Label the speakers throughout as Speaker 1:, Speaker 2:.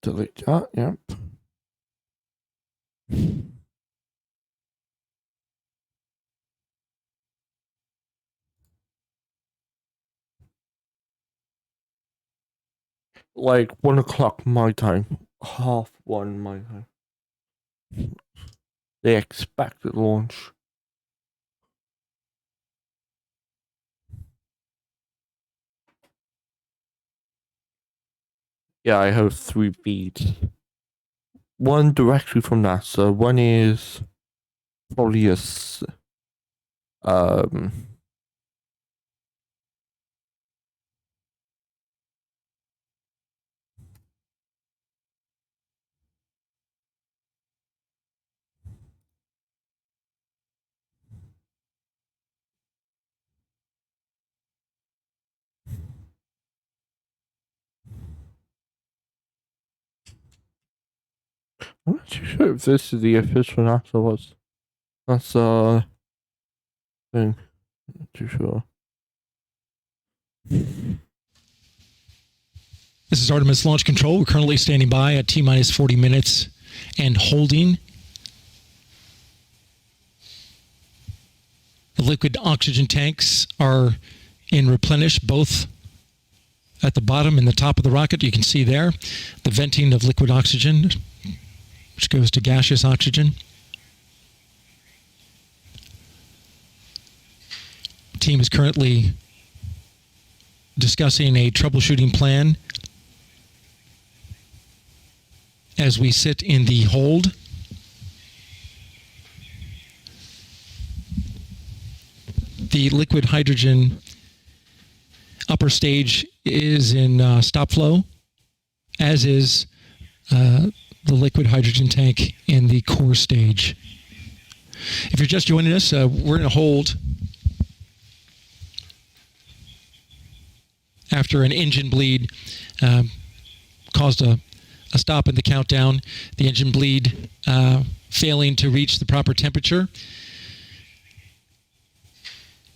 Speaker 1: delete that. Yep. Like 1 o'clock my time, 1:30 my time. They expected launch. Yeah, I have 3 feeds. One directly from NASA. One is probably um. I'm not too sure if this is the official NASA was. That's thing. Not too sure.
Speaker 2: This is Artemis Launch Control. We're currently standing by at T-minus 40 minutes and holding. The liquid oxygen tanks are in replenish, both at the bottom and the top of the rocket. You can see there the venting of liquid oxygen, which goes to gaseous oxygen. The team is currently discussing a troubleshooting plan as we sit in the hold. The liquid hydrogen upper stage is in stop flow, as is the liquid hydrogen tank in the core stage. If you're just joining us, we're in a hold after an engine bleed caused a stop in the countdown. The engine bleed failing to reach the proper temperature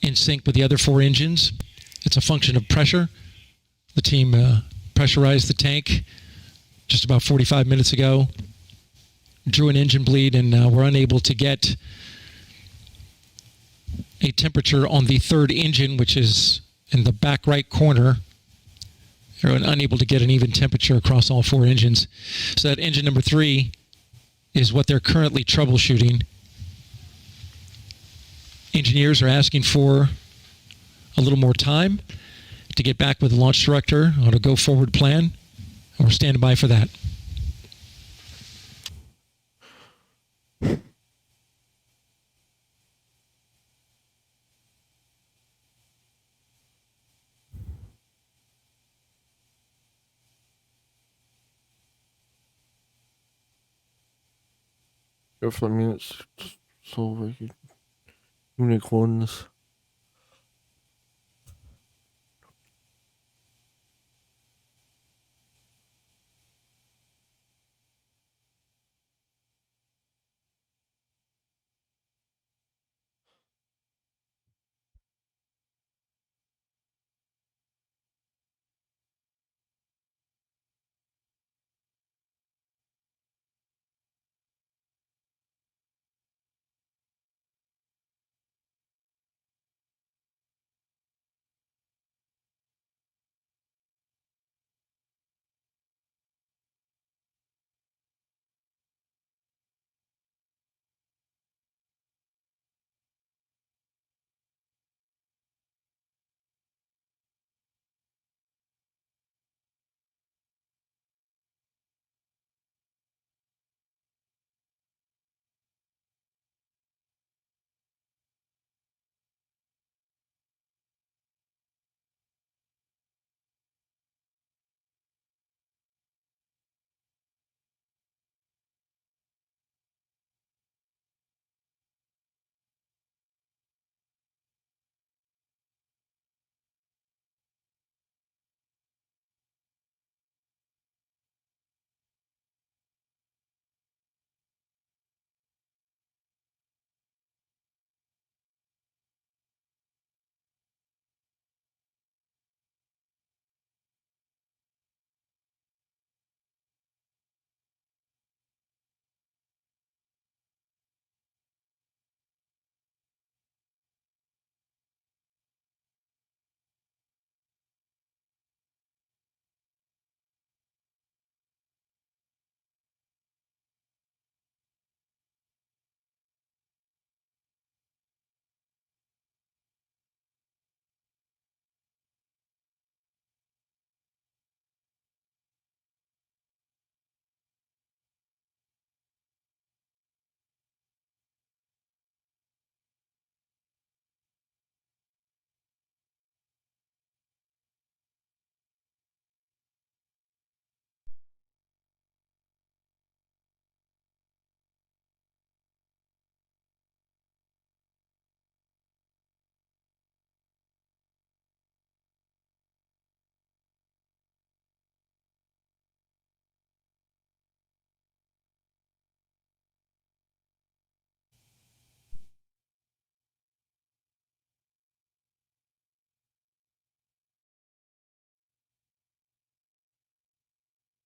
Speaker 2: in sync with the other 4 engines. It's a function of pressure. The team pressurized the tank just about 45 minutes ago, drew an engine bleed, and were unable to get a temperature on the 3rd engine, which is in the back right corner. They're unable to get an even temperature across all 4 engines. So that engine number 3 is what they're currently troubleshooting. Engineers are asking for a little more time to get back with the launch director on a go-forward plan, and we're standing by for that.
Speaker 1: Go for a minute, so we can unicorns.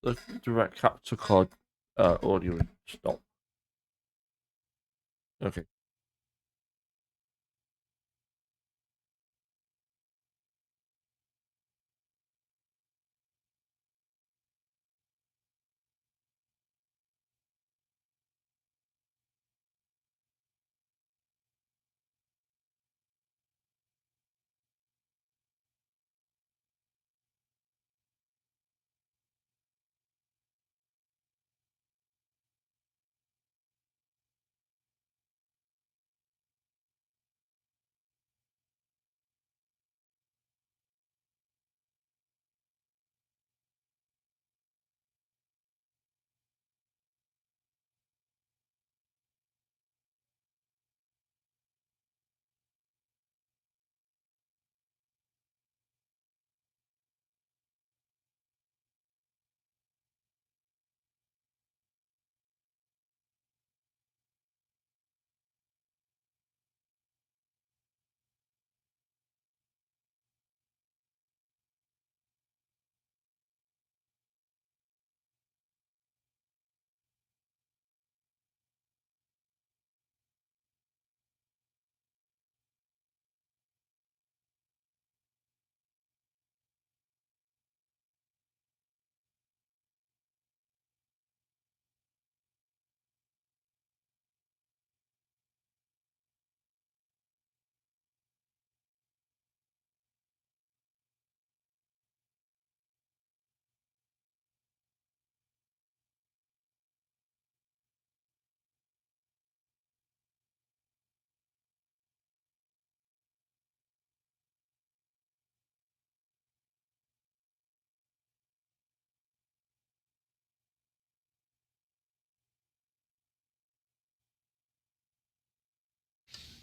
Speaker 1: the direct capture card audio would stop. Okay.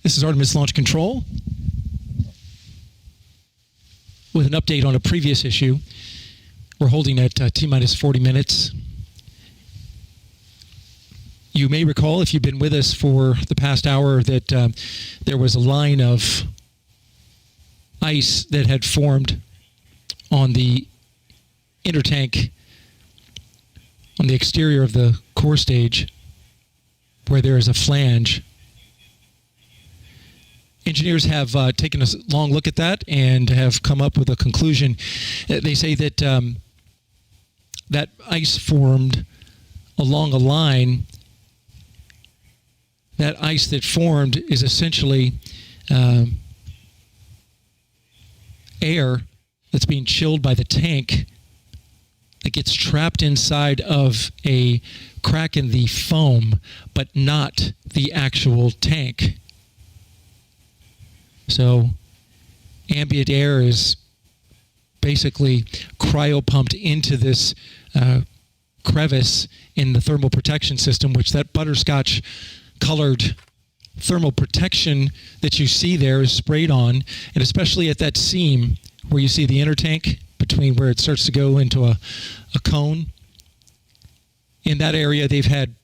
Speaker 2: This is Artemis Launch Control with an update on a previous issue. We're holding at T-minus 40 minutes. You may recall, if you've been with us for the past hour, that there was a line of ice that had formed on the intertank on the exterior of the core stage where there is a flange. Engineers have taken a long look at that and have come up with a conclusion. They say that that ice formed along a line. That ice that formed is essentially air that's being chilled by the tank that gets trapped inside of a crack in the foam, but not the actual tank. So ambient air is basically cryopumped into this crevice in the thermal protection system, which that butterscotch colored thermal protection that you see there is sprayed on, and especially at that seam where you see the inner tank between where it starts to go into a cone. In that area, they've had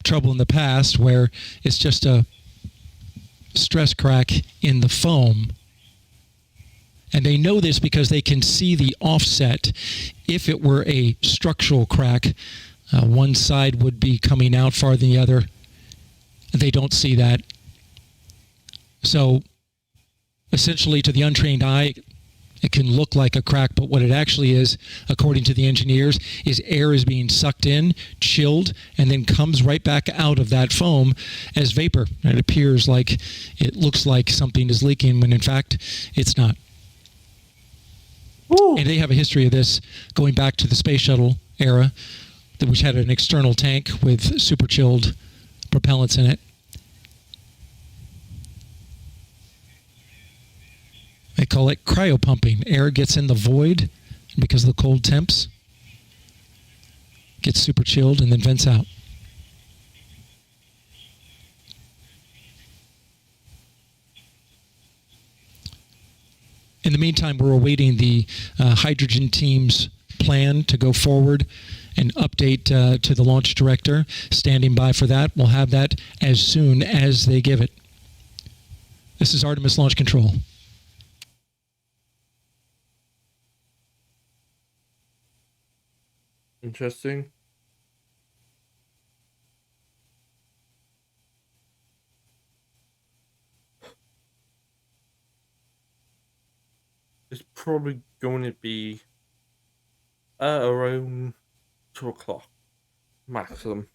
Speaker 2: trouble in the past where it's just a stress crack in the foam. And they know this because they can see the offset. If it were a structural crack, one side would be coming out farther than the other. They don't see that. So essentially, to the untrained eye, it can look like a crack, but what it actually is, according to the engineers, is air is being sucked in, chilled, and then comes right back out of that foam as vapor. And it appears like it looks like something is leaking when in fact it's not. Ooh. And they have a history of this going back to the space shuttle era, which had an external tank with super chilled propellants in it. They call it cryopumping. Air gets in the void because of the cold temps, gets super chilled, and then vents out. In the meantime, we're awaiting the hydrogen team's plan to go forward and update to the launch director. Standing by for that. We'll have that as soon as they give it. This is Artemis Launch Control.
Speaker 1: Interesting. It's probably going to be around 2 o'clock maximum.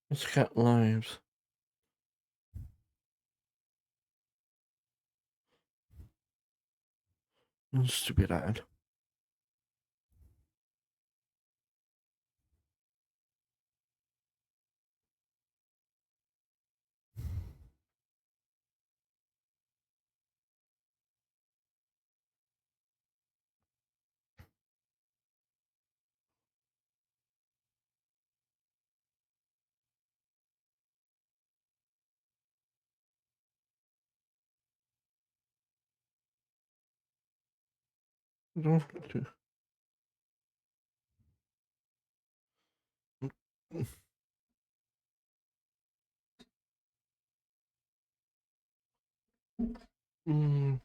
Speaker 1: Let's get lives. Stupid ad. Don't do. Mm.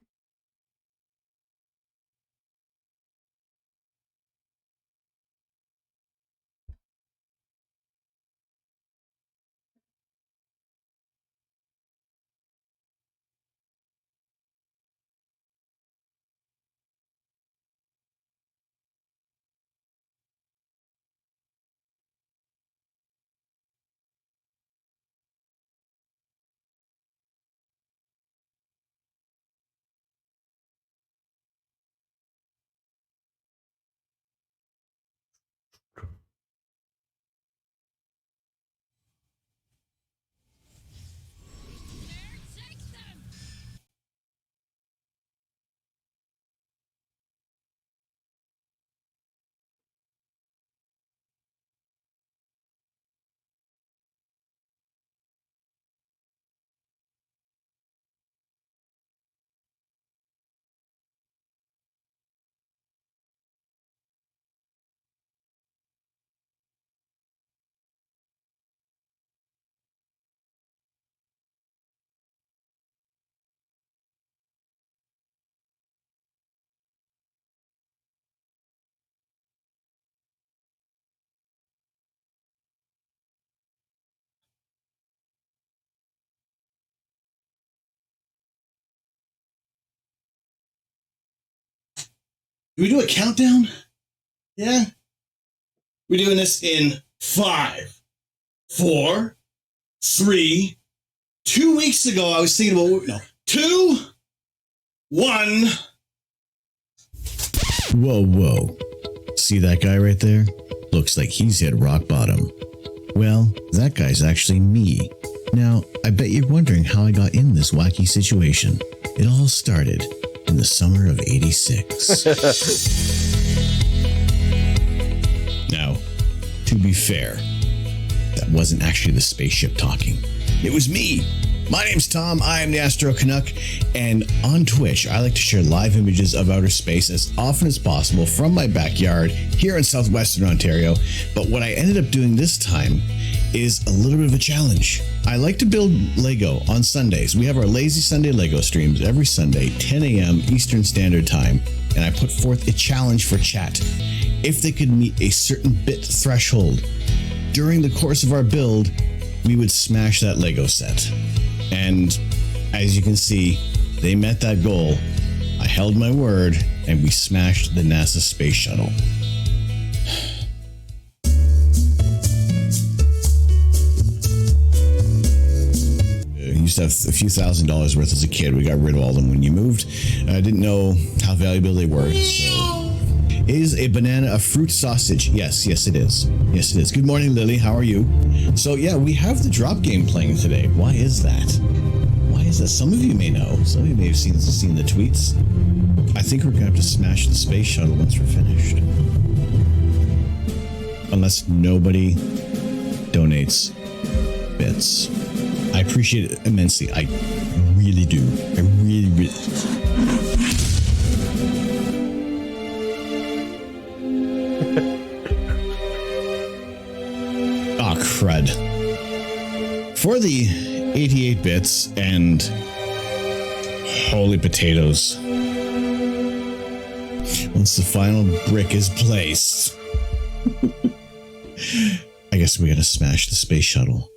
Speaker 3: Do we do a countdown? Yeah. We're doing this in 5, 4, 3. 2 weeks ago, I was thinking about, no, 2, 1. Whoa, whoa. See that guy right there? Looks like he's hit rock bottom. Well, that guy's actually me. Now, I bet you're wondering how I got in this wacky situation. It all started in the summer of '86. Now, to be fair, that wasn't actually the spaceship talking. It was me. My name's Tom, I am the Astro Canuck, and on Twitch, I like to share live images of outer space as often as possible from my backyard here in southwestern Ontario. But what I ended up doing this time is a little bit of a challenge. I like to build Lego on Sundays. We have our Lazy Sunday Lego streams every Sunday, 10 a.m. Eastern Standard Time, and I put forth a challenge for chat. If they could meet a certain bit threshold during the course of our build, we would smash that Lego set. And as you can see, they met that goal. I held my word and we smashed the NASA space shuttle. I used to have a few $1,000s worth as a kid. We got rid of all of them when you moved. I didn't know how valuable they were. So. Is a banana a fruit sausage? Yes, it is. Yes, it is. Good morning, Lily. How are you? So yeah, we have the drop game playing today. Why is that? Why is that? Some of you may know. Some of you may have seen the tweets. I think we're gonna have to smash the space shuttle once we're finished. Unless nobody donates bits. I appreciate it immensely. I really do. I really. Oh, crud. For the 88 bits and holy potatoes. Once the final brick is placed, I guess we gotta smash the space shuttle.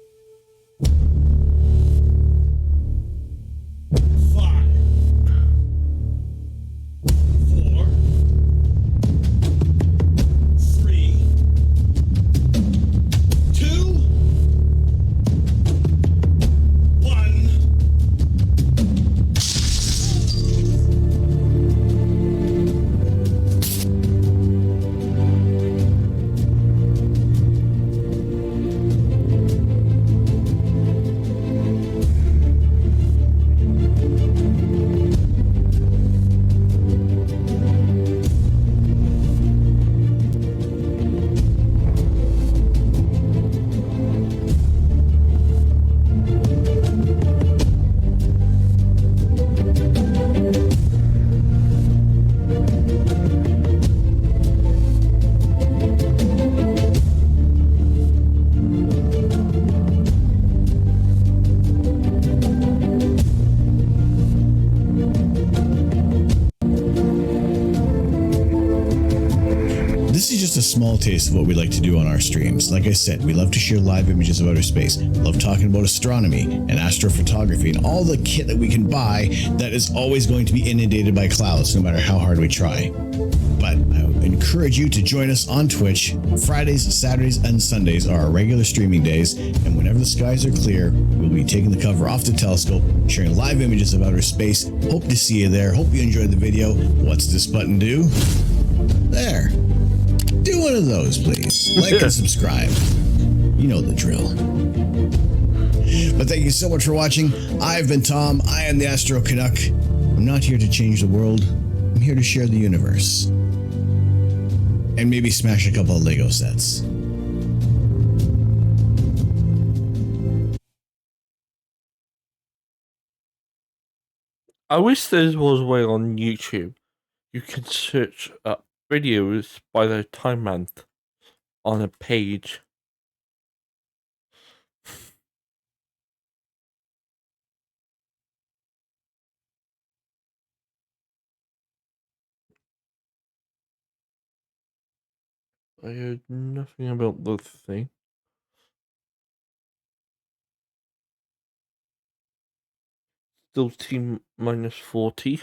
Speaker 3: 5, 4, 3, 2, 1. This is just a small taste of what we like to do on our streams. Like I said, we love to share live images of outer space, love talking about astronomy and astrophotography and all the kit that we can buy that is always going to be inundated by clouds no matter how hard we try. But I encourage you to join us on Twitch. Fridays, Saturdays, and Sundays are our regular streaming days, and whenever the skies are clear, we'll be taking the cover off the telescope, sharing live images of outer space. Hope to see you there. Hope you enjoyed the video. What's this button do? There. Do one of those, please. Like and subscribe. You know the drill. But thank you so much for watching. I've been Tom. I am the Astro Canuck. I'm not here to change the world. I'm here to share the universe. And maybe smash a couple of Lego sets.
Speaker 1: I wish there was a way on YouTube you can search up videos by their time month on a page. I heard nothing about the thing. Still T minus 40.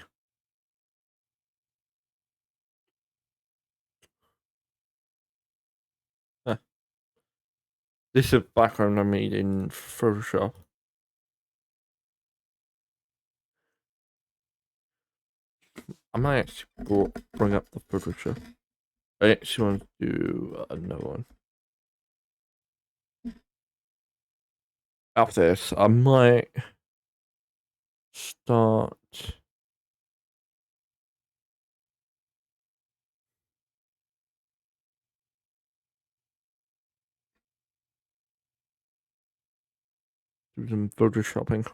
Speaker 1: Huh. This is a background I made in Photoshop. I might actually bring up the Photoshop. I actually want to do another one. After this, I might start. Do some photoshopping.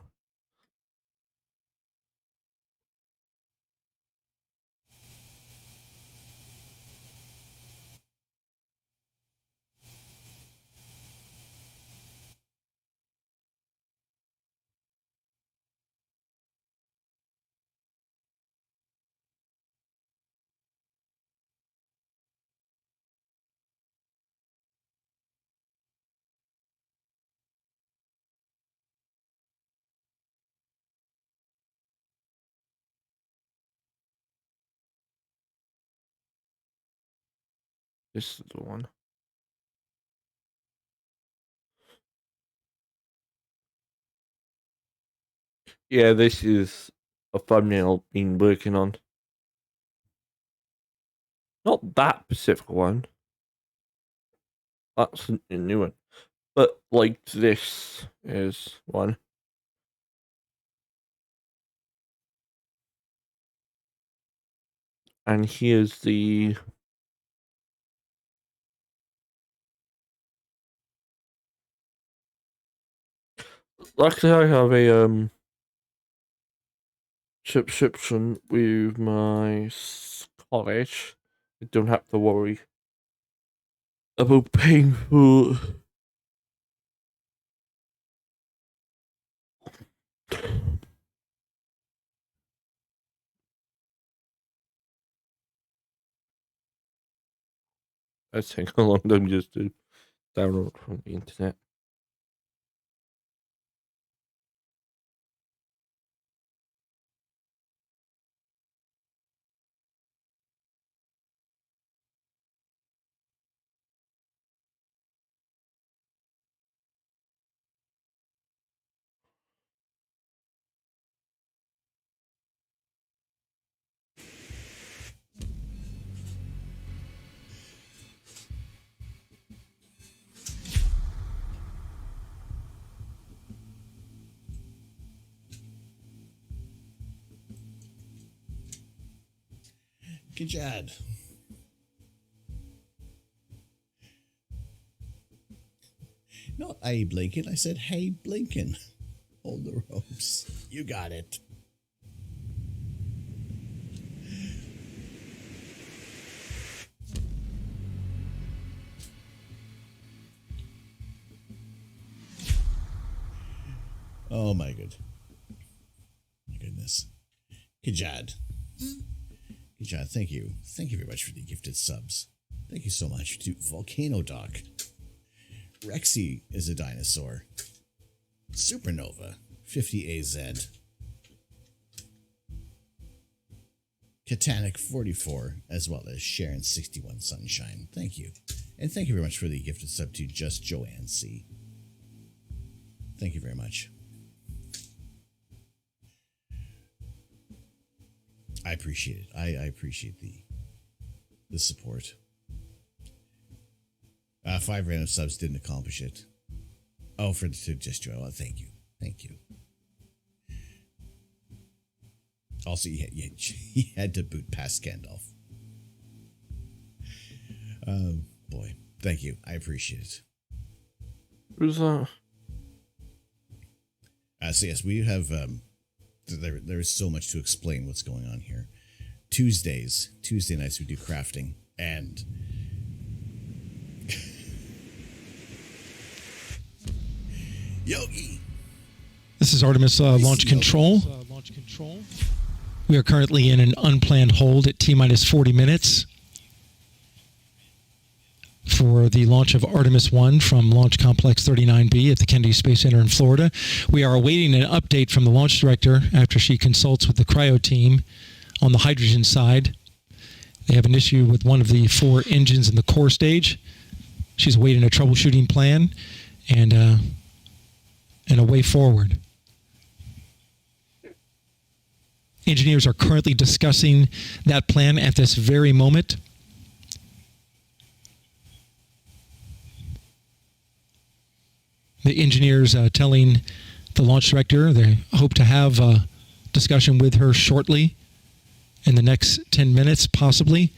Speaker 1: This is the one. Yeah, this is a thumbnail I've been working on. Not that specific one. That's a new one. But like this is one. And here's the luckily I have a subscription with my college. I don't have to worry about paying for that's taking a long time just to download from the internet.
Speaker 3: Good job. Not Abe Lincoln. I said, hey, Blinken. Hold the ropes. You got it. Oh, my goodness. Good job. Good job. Thank you. Thank you very much for the gifted subs. Thank you so much to Volcano Doc. Rexy is a dinosaur. Supernova, 50AZ. Katanic 44, as well as Sharon 61 Sunshine. Thank you. And thank you very much for the gifted sub to Just Joanne C. Thank you very much. I appreciate it. I appreciate the support. 5 random subs didn't accomplish it. Oh, for to Just Joanne. Well, thank you. Thank you. Also, you had to boot past Gandalf. Boy, thank you. I appreciate it.
Speaker 1: Who's that?
Speaker 3: So yes, we have. There is so much to explain what's going on here. Tuesday nights we do crafting and. Yogi.
Speaker 2: This is Artemis launch control. We are currently in an unplanned hold at T-minus 40 minutes for the launch of Artemis 1 from Launch Complex 39B at the Kennedy Space Center in Florida. We are awaiting an update from the launch director after she consults with the cryo team on the hydrogen side. They have an issue with one of the 4 engines in the core stage. She's awaiting a troubleshooting plan and a way forward. Engineers are currently discussing that plan at this very moment. The engineers telling the launch director they hope to have a discussion with her shortly in the next 10 minutes, possibly.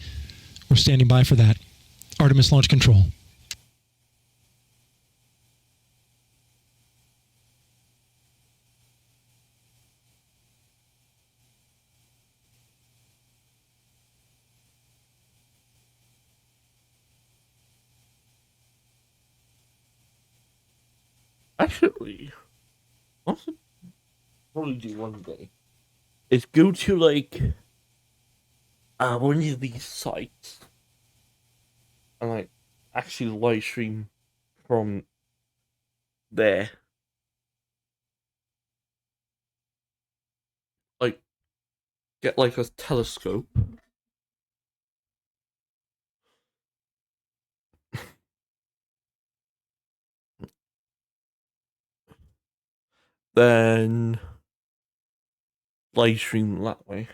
Speaker 2: We're standing by for that. Artemis Launch Control.
Speaker 1: Actually, what I'll probably do one day is go to like one of these sites and like actually live stream from there. Like get like a telescope then live stream that way.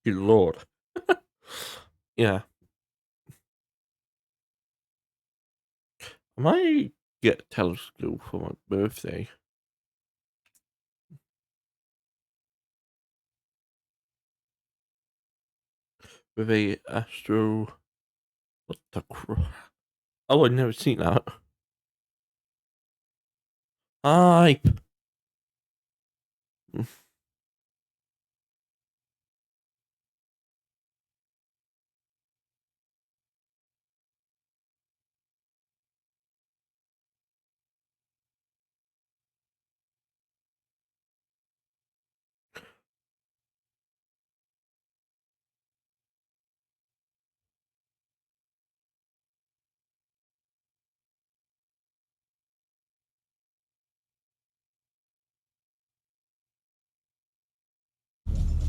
Speaker 1: Good lord. Yeah. I might get a telescope for my birthday. With a astro. What the crap? Oh, I've never seen that. Hype.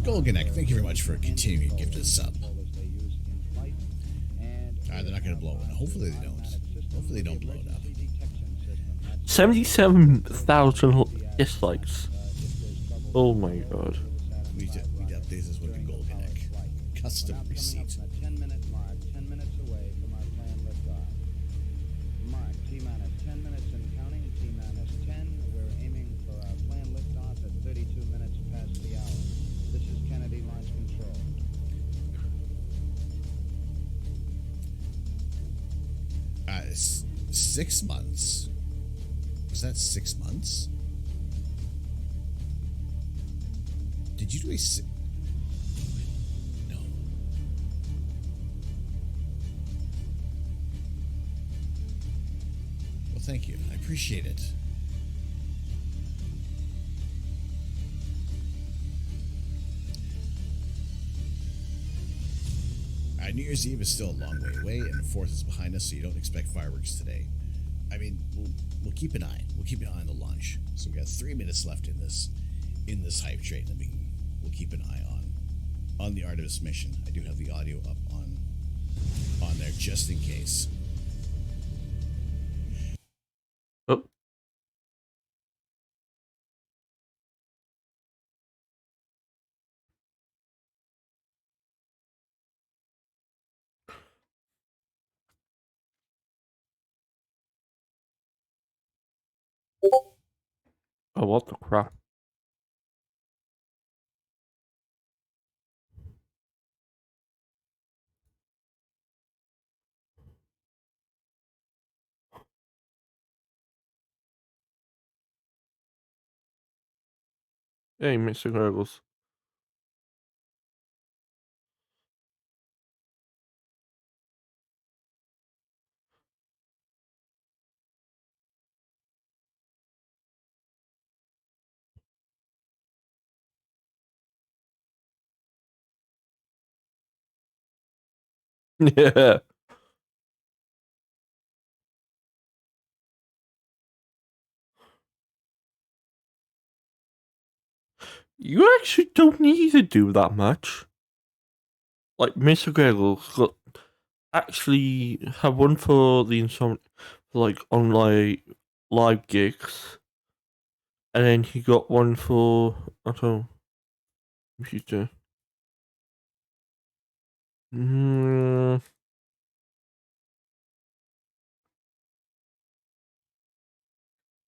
Speaker 3: Golganek, thank you very much for continuing to gift us sub. They're not going to blow it. Hopefully they don't. Hopefully they don't blow it up.
Speaker 1: 77,000 dislikes. Oh my god.
Speaker 3: We need to update this with the Golganek. Custom receipt.
Speaker 4: 10-minute mark, 10 minutes away from our planned liftoff. Mark, T-minus 10 minutes and counting, T-minus 10. We're aiming for our planned liftoff at 32 minutes past the hour. This is Kennedy Launch Control.
Speaker 3: It's 6 months. Was that 6 months? Did you do a No. Well, thank you. I appreciate it. New Year's Eve is still a long way away, and the 4th is behind us, so you don't expect fireworks today. I mean, we'll keep an eye. We'll keep an eye on the launch. So we got 3 minutes left in this hype train that we'll keep an eye on the Artemis mission. I do have the audio up on there just in case.
Speaker 1: Oh. Oh, what the crap? Hey, Mr. Gurgles. Yeah. You actually don't need to do that much. Like, Mr. Gurgles got actually have one for the Insomnia, for like online live gigs, and then he got one for, I don't know, computer.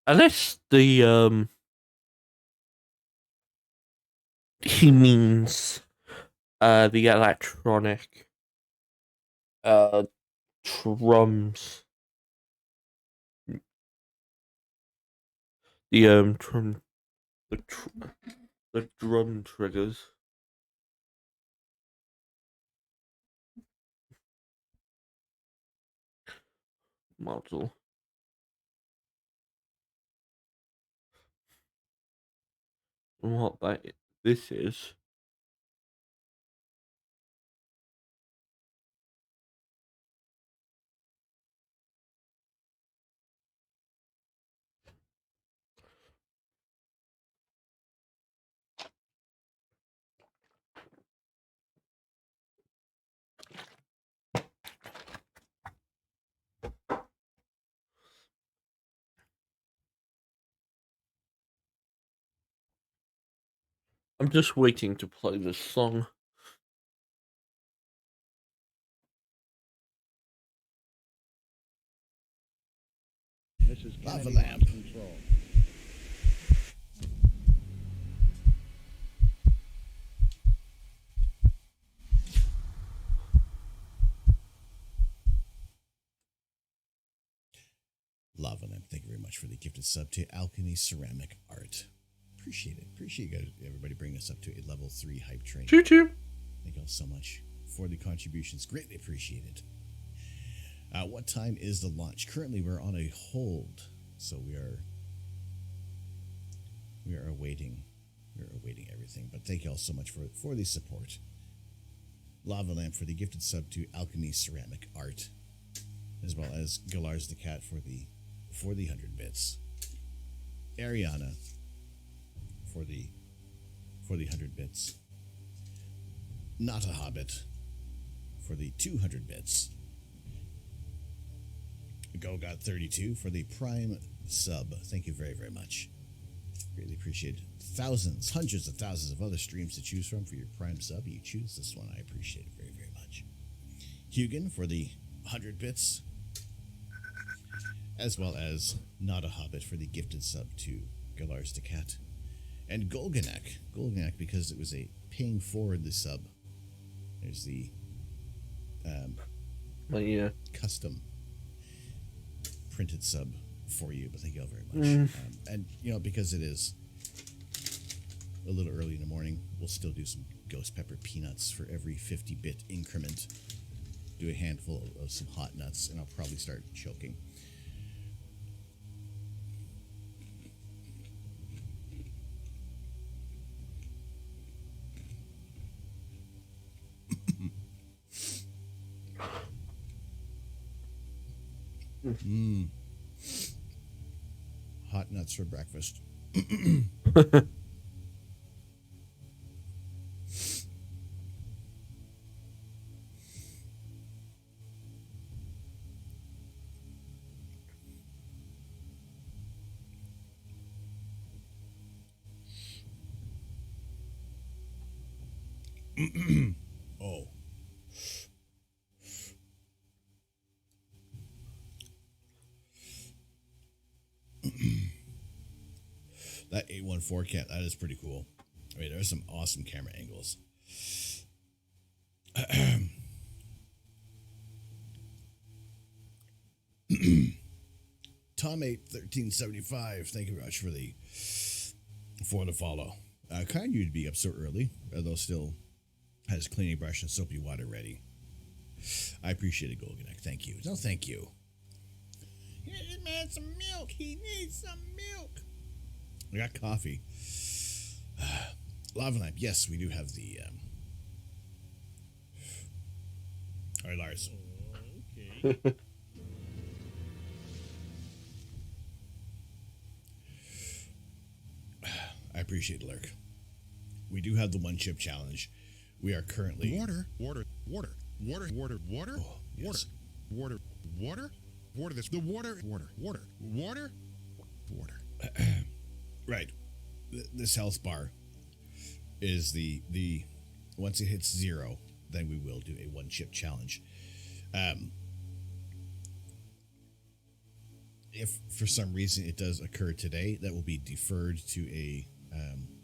Speaker 1: Unless he means the electronic drums, the the drum triggers. Module. And what this is. I'm just waiting to play this song.
Speaker 4: This is
Speaker 3: Lava
Speaker 4: Kennedy
Speaker 3: lamp.
Speaker 4: launch control.
Speaker 3: Lava lamp. Thank you very much for the gifted sub to Alchemy Ceramic Art. Appreciate it. Appreciate you guys, everybody bringing us up to a level 3 hype train.
Speaker 1: Choo choo.
Speaker 3: Thank you all so much for the contributions. Greatly appreciated. What time is the launch? Currently, we're on a hold, so we are awaiting. We're awaiting everything. But thank you all so much for the support. Lava lamp for the gifted sub to Alchemy Ceramic Art, as well as Galars the cat for the 100 bits. Ariana for the 100 bits. Not a Hobbit for the 200 bits. GoGot32 for the Prime sub. Thank you very, very much. Greatly appreciate thousands, hundreds of thousands of other streams to choose from for your Prime sub. You choose this one. I appreciate it very, very much. Hugin for the 100 bits, as well as Not a Hobbit for the gifted sub to Galars the cat. And Golganek because it was a paying forward the sub. There's the custom printed sub for you, but thank you all very much. And because it is a little early in the morning, we'll still do some ghost pepper peanuts for every 50-bit increment. Do a handful of some hot nuts, and I'll probably start choking. Hot nuts for breakfast. Oh. That 814 cat, that is pretty cool. I mean, there's some awesome camera angles. Tom81375, thank you very much for the follow. Kind of you to be up so early, although still has cleaning brush and soapy water ready. I appreciate it, Golganek. Thank you. No, thank you. This man some milk. He needs some milk. I got coffee. Lava lamp. Yes, we do have the. All right, Lars.
Speaker 5: Okay.
Speaker 3: I appreciate it, Lurk. We do have the one chip challenge. We are currently
Speaker 5: Water.
Speaker 3: yes.
Speaker 5: Water. That's the water.
Speaker 3: Right. This health bar is the once it hits 0, then we will do a one chip challenge. If for some reason it does occur today, that will be deferred to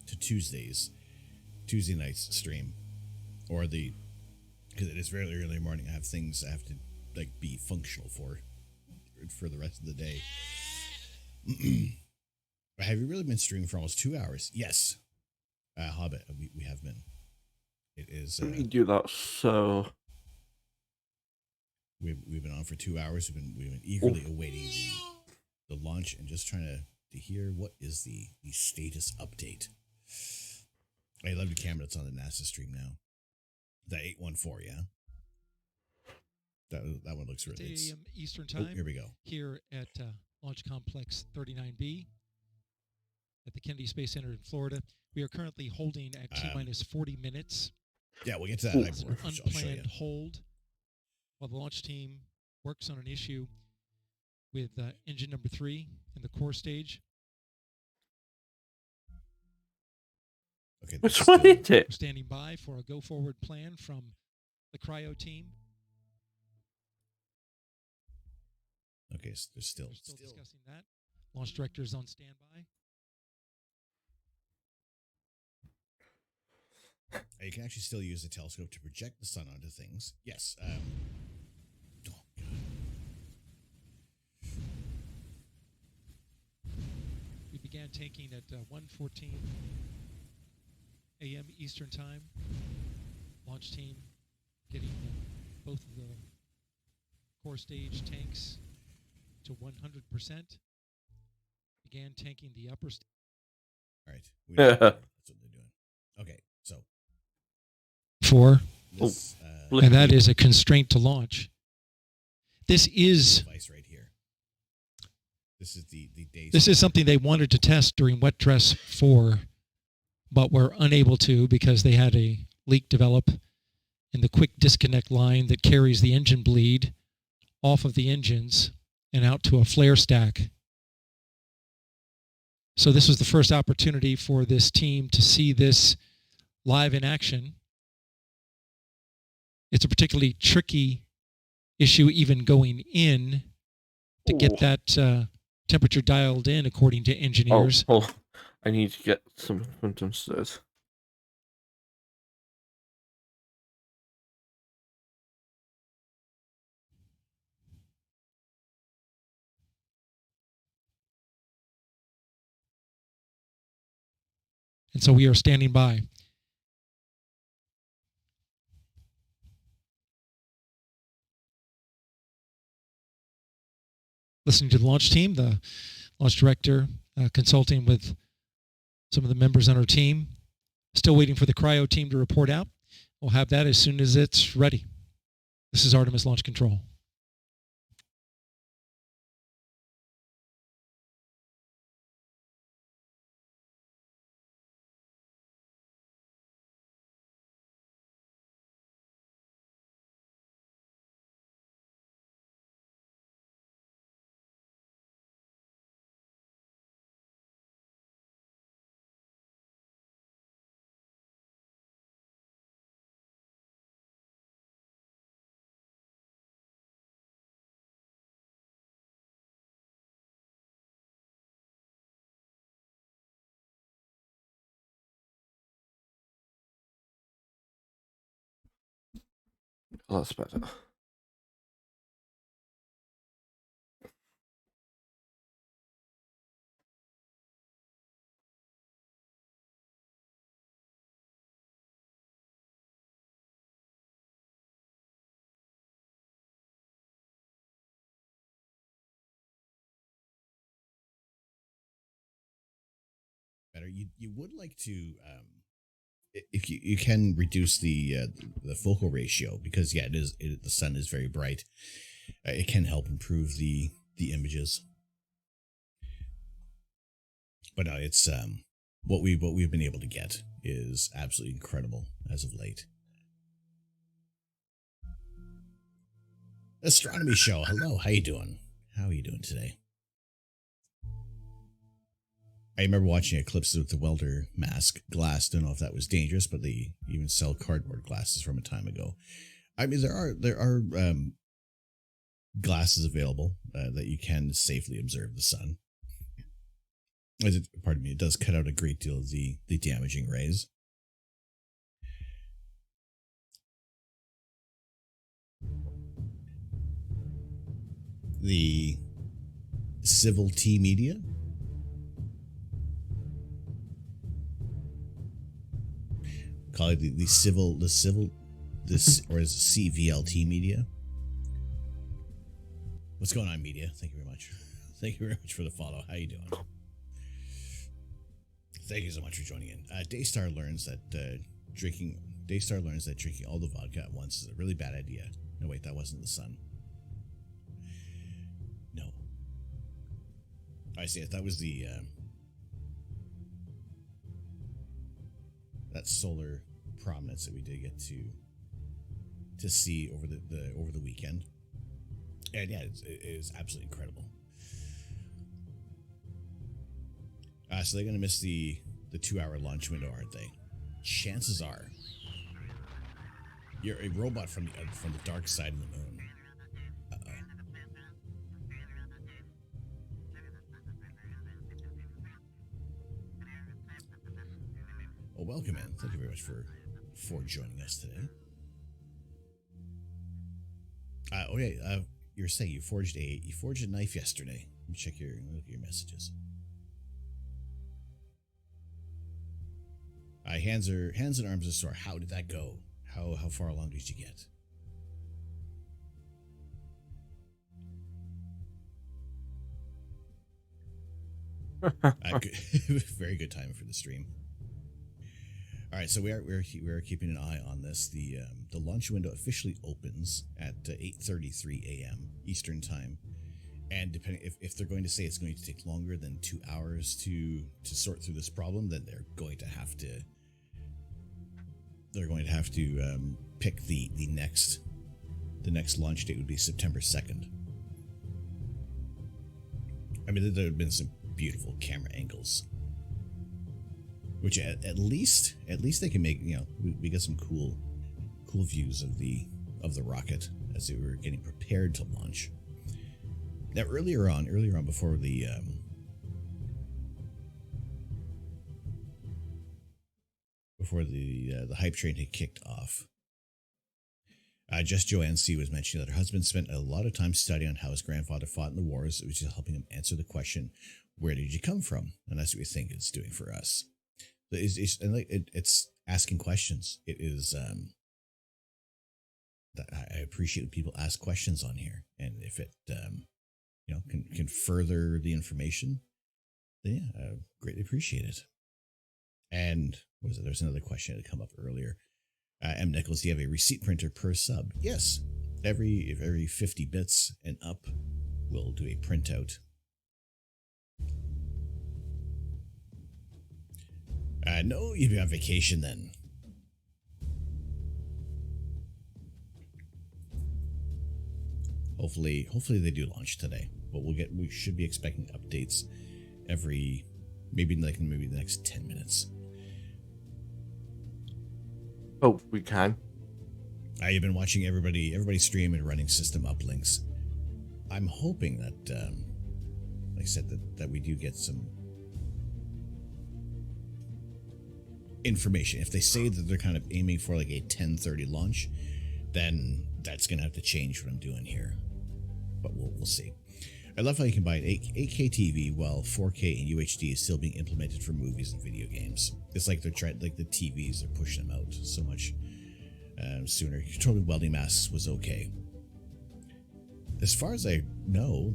Speaker 3: to Tuesday night's stream, or because it is very early in the morning. I have things I have to be functional for the rest of the day. Have you really been streaming for almost 2 hours? Yes. Hobbit, we have been. It is.
Speaker 1: Let me do that. So
Speaker 3: we've been on for 2 hours. We've been eagerly awaiting the launch and just trying to hear what is the status update. I love the camera that's on the NASA stream now. That 814, yeah. That one looks really.
Speaker 2: 8 a.m. Eastern Time.
Speaker 3: Here we go.
Speaker 2: Here at Launch Complex 39B at the Kennedy Space Center in Florida. We are currently holding at T-minus 40 minutes.
Speaker 3: Yeah, we'll get to that.
Speaker 2: It's an unplanned hold while the launch team works on an issue with engine number 3 in the core stage.
Speaker 3: Okay,
Speaker 1: Which
Speaker 3: there's
Speaker 1: one
Speaker 3: still-
Speaker 1: is it?
Speaker 2: We're standing by for a go-forward plan from the cryo team.
Speaker 3: Okay, so there's still
Speaker 2: We're still discussing that. Launch director is on standby.
Speaker 3: You can actually still use the telescope to project the sun onto things. Yes. Oh, God.
Speaker 2: We began taking at 1:14 a.m. Eastern Time. Launch team getting both of the core stage tanks to 100%. Began tanking the upper stage.
Speaker 3: All right. We know that's what they're doing. Okay, so
Speaker 2: 4,
Speaker 3: this
Speaker 2: and that is a constraint to launch. This is
Speaker 3: device right here. This is the day.
Speaker 2: This is something they wanted to test during wet dress 4, but were unable to because they had a leak develop in the quick disconnect line that carries the engine bleed off of the engines and out to a flare stack. So this was the first opportunity for this team to see this live in action. It's a particularly tricky issue even going in to get
Speaker 1: Ooh.
Speaker 2: that temperature dialed in according to engineers.
Speaker 1: Oh, I need to get some quantum stairs.
Speaker 2: And so we are standing by. Listening to the launch team, the launch director consulting with some of the members on our team. Still waiting for the cryo team to report out. We'll have that as soon as it's ready. This is Artemis Launch Control.
Speaker 1: Oh, that's better.
Speaker 3: better. You would like to if you can reduce the focal ratio, because the sun is very bright. It can help improve the images. But no, it's what we've been able to get is absolutely incredible as of late. Astronomy show. Hello, how you doing? How are you doing today? I remember watching eclipses with the welder mask glass. Don't know if that was dangerous, but they even sell cardboard glasses from a time ago. I mean, there are glasses available that you can safely observe the sun. Pardon me, it does cut out a great deal of the damaging rays. The Civil T Media. Call it the civil, or is it CVLT Media? What's going on, media? Thank you very much. Thank you very much for the follow. How you doing? Thank you so much for joining in. Daystar learns that drinking all the vodka at once is a really bad idea. No, wait, that wasn't the sun. No. I see it. That was the that solar prominence that we did get to see over the weekend. And yeah, it is absolutely incredible. So they're going to miss the 2-hour lunch window, aren't they? chances are you're a robot from the dark side of the moon. Uh-oh. Well, welcome in. Thank you very much for joining us today. You were saying you forged a knife yesterday. Let me look at your messages. Hands and arms are sore. How did that go? How far along did you get? Very good timing for the stream. All right, so we're keeping an eye on this. The launch window officially opens at 8:33 a.m. Eastern time, and depending if they're going to say it's going to take longer than 2 hours to sort through this problem, then they're going to have to pick the next launch date would be September 2nd. I mean, there have been some beautiful camera angles, which at least they can make, we get some cool views of the rocket as they were getting prepared to launch. Now earlier on before the hype train had kicked off, Just Joanne C. was mentioning that her husband spent a lot of time studying on how his grandfather fought in the wars, which is helping him answer the question, where did you come from? And that's what we think it's doing for us. It's asking questions. It is, I appreciate when people ask questions on here. And if it, can further the information, then yeah, I greatly appreciate it. And there's another question that had come up earlier. M. Nichols, do you have a receipt printer per sub? Yes. Every 50 bits and up, we'll do a printout. No, you'd be on vacation then. Hopefully they do launch today, but we should be expecting updates maybe the next 10 minutes.
Speaker 1: Oh, we can.
Speaker 3: I've been watching everybody stream and running system uplinks. I'm hoping that, like I said, that we do get some information. If they say that they're kind of aiming for like a 10:30 launch, then that's gonna have to change what I'm doing here. But we'll see. I love how you can buy an 8K TV while 4K and UHD is still being implemented for movies and video games. It's like they're trying, like the TVs, they're pushing them out so much sooner. Controlling welding masks was okay. As far as I know,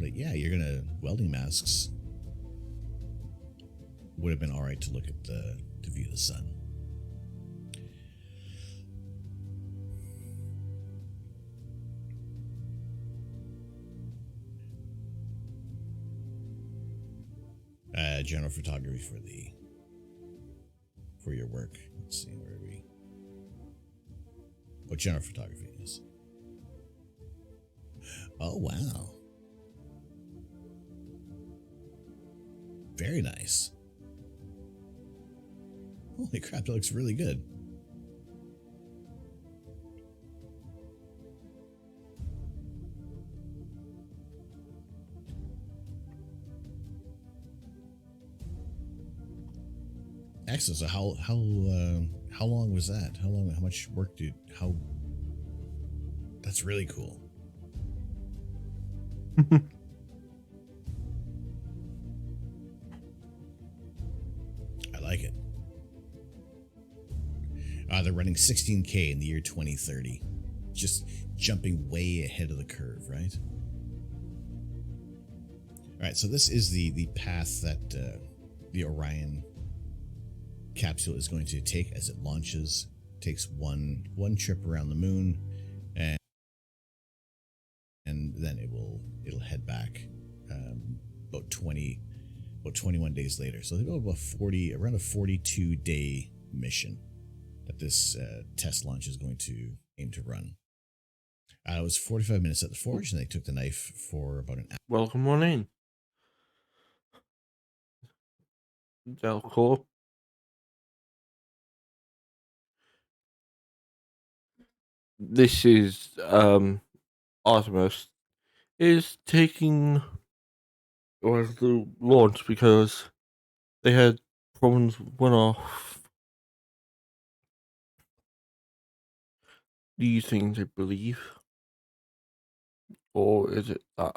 Speaker 3: welding masks would have been all right to look at to view the sun. General photography for your work. Let's see where what general photography is. Oh wow. Very nice. Holy crap, that looks really good. Excellent. So how long was that? How much work that's really cool. I like it. They're running 16K in the year 2030. Just jumping way ahead of the curve, right? All right, so this is the path that the Orion capsule is going to take as it launches. Takes one trip around the moon, and then it'll head back about 21 days later. So they'll go around a 42-day mission that this test launch is going to aim to run. It was 45 minutes at the forge, and they took the knife for about an hour.
Speaker 1: Welcome on in. Delco. this is Artemis is taking the launch because they had problems went off these things, I believe. Or is it that?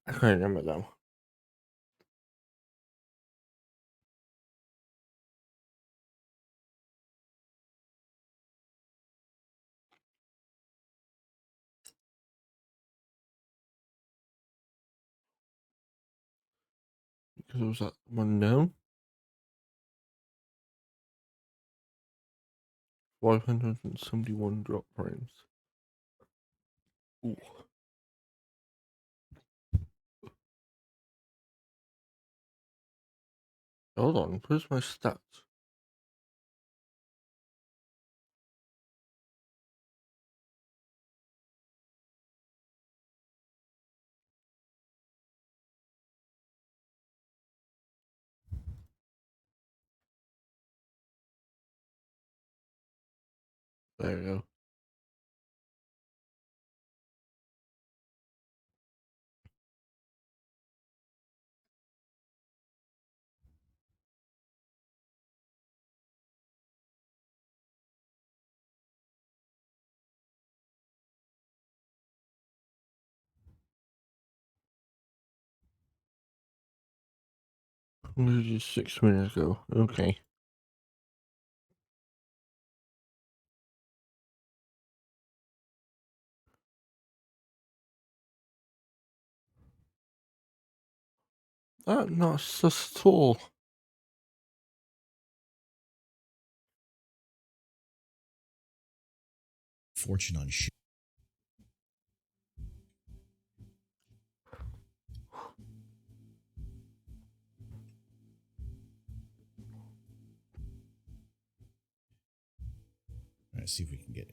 Speaker 1: I can't remember now. Because it was that one down. 571 drop frames. Ooh. Hold on, where's my stats? There we go. Just 6 minutes ago. Okay. That not sus at all.
Speaker 3: Fortune on shit. All right, see if we can get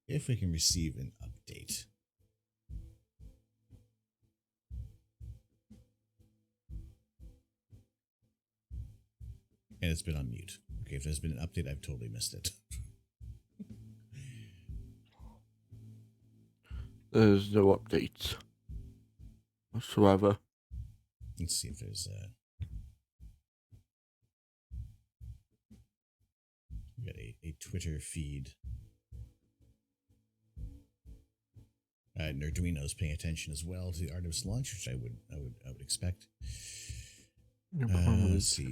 Speaker 3: if we can receive an update. And it's been on mute. Okay, if there's been an update, I've totally missed it.
Speaker 1: There's no updates whatsoever.
Speaker 3: Let's see if there's we got a Twitter feed. Nerduino's paying attention as well to the Artemis launch, which I would expect.
Speaker 1: No
Speaker 3: Let's see.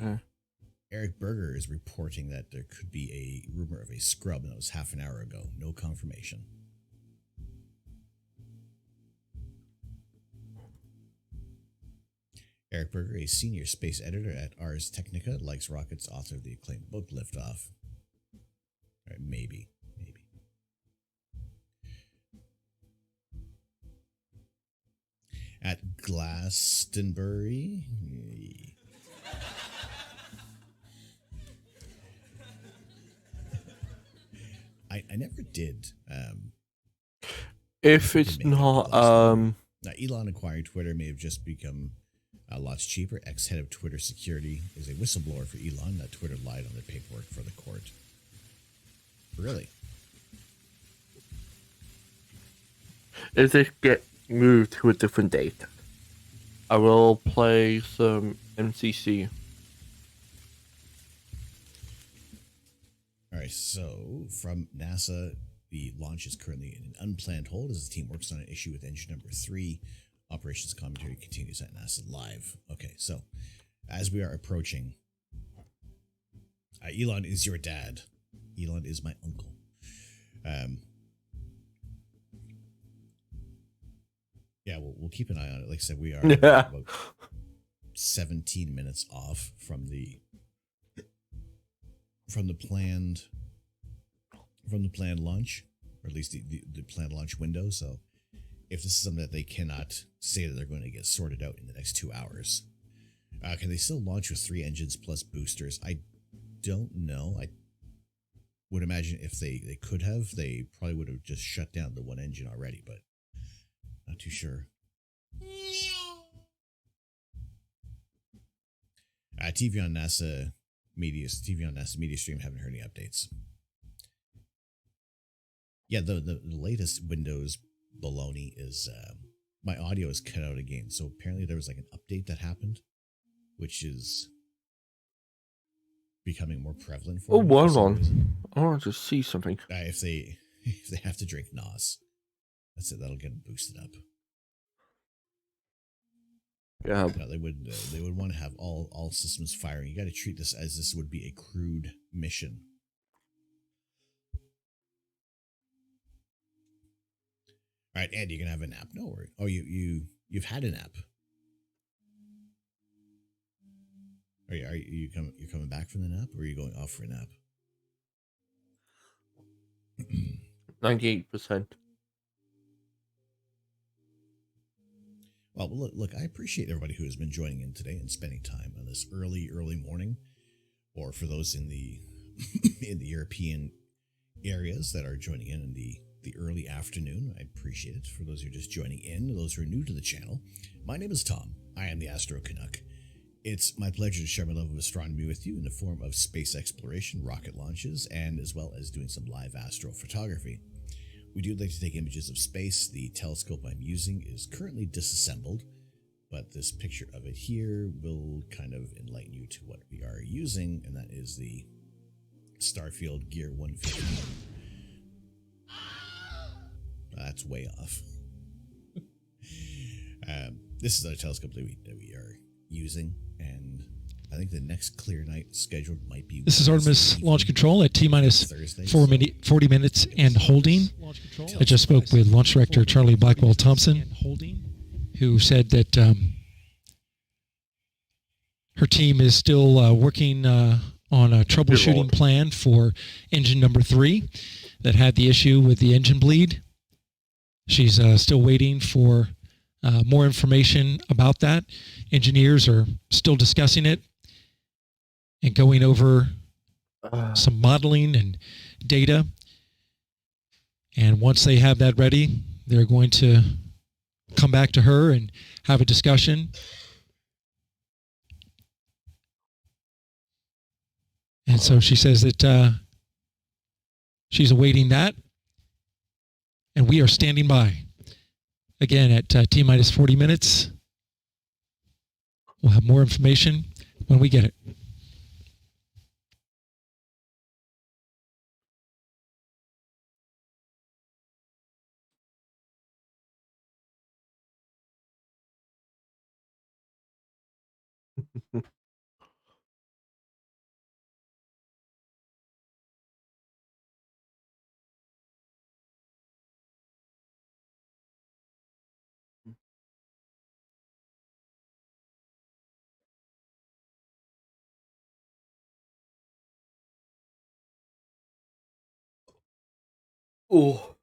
Speaker 3: Eric Berger is reporting that there could be a rumor of a scrub, and that was half an hour ago. No confirmation. Eric Berger, a senior space editor at Ars Technica, likes rockets, author of the acclaimed book Liftoff. All right, maybe. At Glastonbury. I never did.
Speaker 1: If it's not
Speaker 3: Now, Elon acquiring Twitter may have just become lots cheaper. Ex-head of Twitter security is a whistleblower for Elon that Twitter lied on their paperwork for the court. Really?
Speaker 1: if it get moved to a different date, I will play some MCC.
Speaker 3: All right, so from NASA, the launch is currently in an unplanned hold as the team works on an issue with engine number 3. Operations commentary continues at NASA Live. Okay, so as we are approaching, Elon is your dad. Elon is my uncle. Yeah, we'll keep an eye on it. Like I said, we are about 17 minutes off from the planned launch, or at least the planned launch window. So if this is something that they cannot say that they're going to get sorted out in the next 2 hours, can they still launch with 3 engines plus boosters? I don't know. I would imagine if they could have, they probably would have just shut down the one engine already, but not too sure. TV on NASA media stream, haven't heard any updates. Yeah, the latest Windows baloney is my audio is cut out again. So apparently there was like an update that happened, which is becoming more prevalent for
Speaker 1: Oh,
Speaker 3: me for
Speaker 1: hold
Speaker 3: some reason.
Speaker 1: on. I want to see something.
Speaker 3: If they have to drink NOS, that's it. That'll get them boosted up.
Speaker 1: Yeah.
Speaker 3: No, they would want to have all systems firing. You got to treat this as this would be a crewed mission. All right, Andy, you're gonna have a nap. No worry. Oh, you've had a nap. Are you coming back from the nap, or are you going off for a nap?
Speaker 1: 98%.
Speaker 3: Well, look, I appreciate everybody who has been joining in today and spending time on this early morning, or for those in the in the European areas that are joining in the early afternoon. I appreciate it. For those who are just joining in, those who are new to the channel, my name is Tom. I am the Astro Canuck. It's my pleasure to share my love of astronomy with you in the form of space exploration, rocket launches, and as well as doing some live astrophotography. We do like to take images of space. The telescope I'm using is currently disassembled, but this picture of it here will kind of enlighten you to what we are using, and that is the Starfield Gear 150. That's way off. This is our telescope that we are using, and I think the next clear night scheduled might be.
Speaker 2: This is Artemis Launch Control at T-minus
Speaker 3: Thursday,
Speaker 2: 40 minutes and holding. I just spoke with Launch Director Charlie Blackwell Thompson, who said that her team is still working on a troubleshooting plan for engine number 3 that had the issue with the engine bleed. She's still waiting for more information about that. Engineers are still discussing it and going over some modeling and data. And once they have that ready, they're going to come back to her and have a discussion. And so she says that she's awaiting that. And we are standing by. Again, at T-minus 40 minutes. We'll have more information when we get it.
Speaker 1: Oh.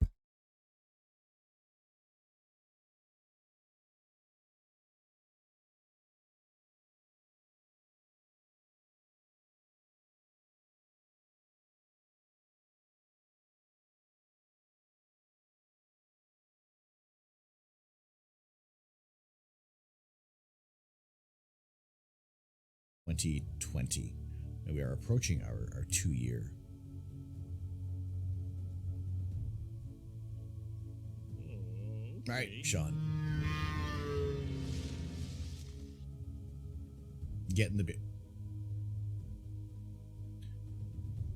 Speaker 3: (2020), and we are approaching our 2-year. All right, Sean. Get in the bit.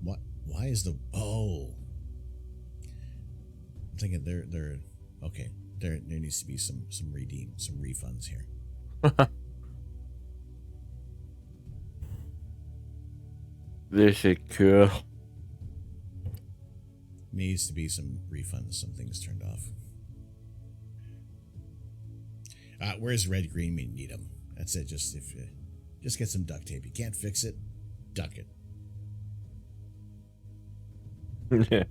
Speaker 3: What? Why is the? Oh, I'm thinking they're okay. There needs to be some refunds here.
Speaker 1: This is cool.
Speaker 3: Needs to be some refunds. Some things turned off. Where's red, green? We need them. That's it. Just get some duct tape. You can't fix it. Duck it.
Speaker 1: Yeah.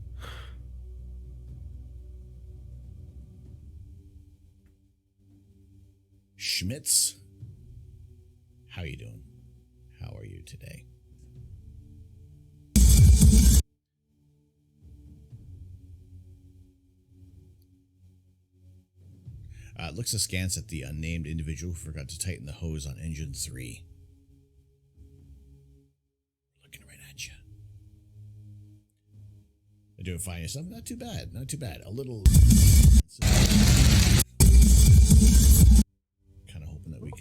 Speaker 3: Schmitz, how you doing? How are you today? Looks askance at the unnamed individual who forgot to tighten the hose on engine 3. Looking right at you. doing fine yourself? Not too bad. Not too bad. A little. Kind of hoping that we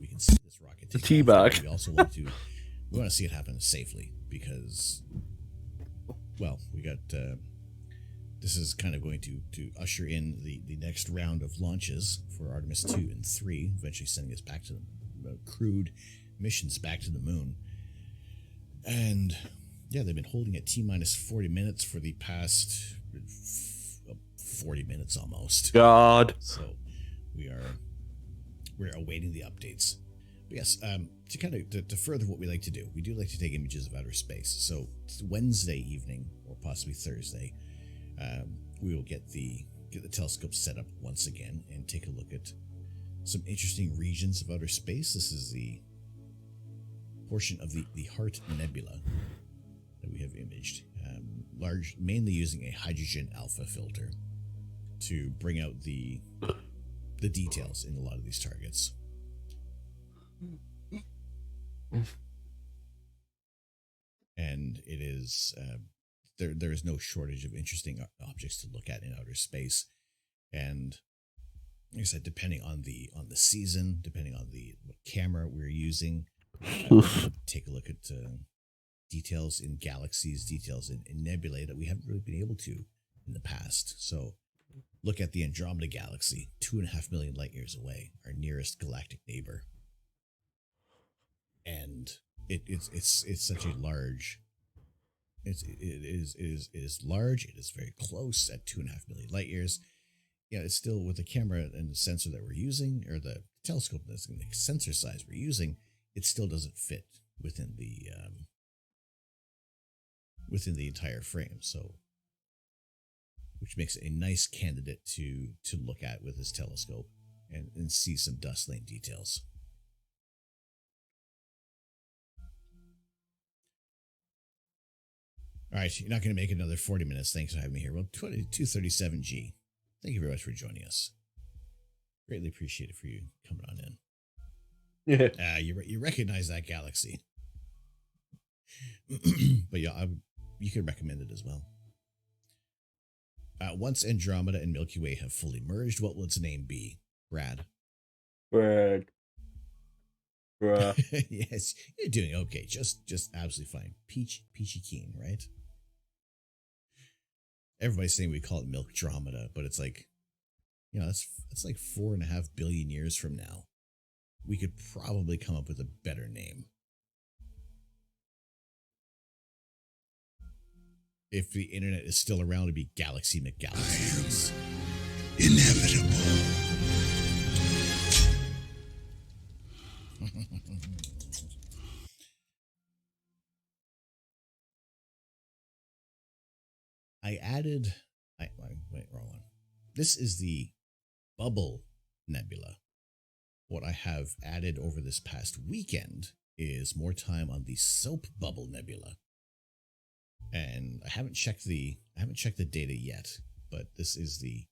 Speaker 3: can see this rocket
Speaker 1: The
Speaker 3: take off.
Speaker 1: teabag.
Speaker 3: We also want to see it happen safely because, well, we got. This is kind of going to usher in the next round of launches for Artemis 2 and 3, eventually sending us back to the crewed missions back to the moon. And yeah, they've been holding at T-minus 40 minutes for the past 40 minutes almost.
Speaker 1: God.
Speaker 3: So we're awaiting the updates. But yes, to kind of to further what we like to do, we do like to take images of outer space. So Wednesday evening, or possibly Thursday, we will get the telescope set up once again and take a look at some interesting regions of outer space. This is the portion of the Heart Nebula that we have imaged, mainly using a hydrogen alpha filter to bring out the details in a lot of these targets. And it is there is no shortage of interesting objects to look at in outer space. And like I said, depending on the season, depending on what camera we're using, take a look at details in galaxies, details in nebulae that we haven't really been able to in the past. So look at the Andromeda Galaxy, 2.5 million light years away, our nearest galactic neighbor. And it's such a large. It is large. It is very close at 2.5 million light years. Yeah, it's still with the camera and the sensor that we're using, or the telescope and the sensor size we're using, it still doesn't fit within the entire frame. So, which makes it a nice candidate to look at with this telescope and see some dust lane details. All right, you're not going to make another 40 minutes. Thanks for having me here. Well, 237G. Thank you very much for joining us. Greatly appreciate it for you coming on in.
Speaker 1: Yeah.
Speaker 3: You recognize that galaxy. But yeah, you could recommend it as well. Once Andromeda and Milky Way have fully merged, what will its name be? Brad.
Speaker 1: Brad. Bruh.
Speaker 3: Yes, you're doing okay. Just absolutely fine. Peachy keen, right? Everybody's saying we call it Milkdromeda, but it's like, you know, that's like 4.5 billion years from now. We could probably come up with a better name. If the internet is still around, it'd be Galaxy McGalaxies.
Speaker 6: Inevitable. Wait, wrong one. This is the Bubble Nebula. What I have added over this past weekend is more time on the Soap Bubble Nebula. And I haven't checked the data yet, but this is the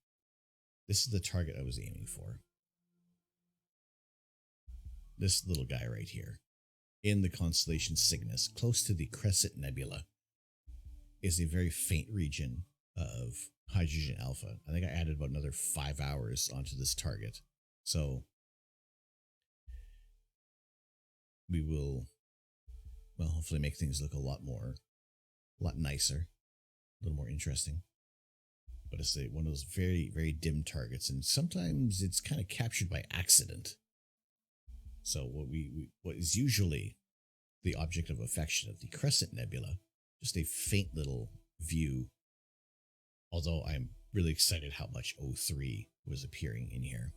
Speaker 6: target I was aiming for. This little guy right here, in the constellation Cygnus, close to the Crescent Nebula, is a very faint region of hydrogen alpha. I think I added about another 5 hours onto this target. So we will, well, hopefully make things look a lot nicer, a little more interesting. But it's one of those very, very dim targets, and sometimes it's kind of captured by accident. So what is usually the object of affection of the Crescent Nebula, just a faint little view. Although I'm really excited how much O3 was appearing in here.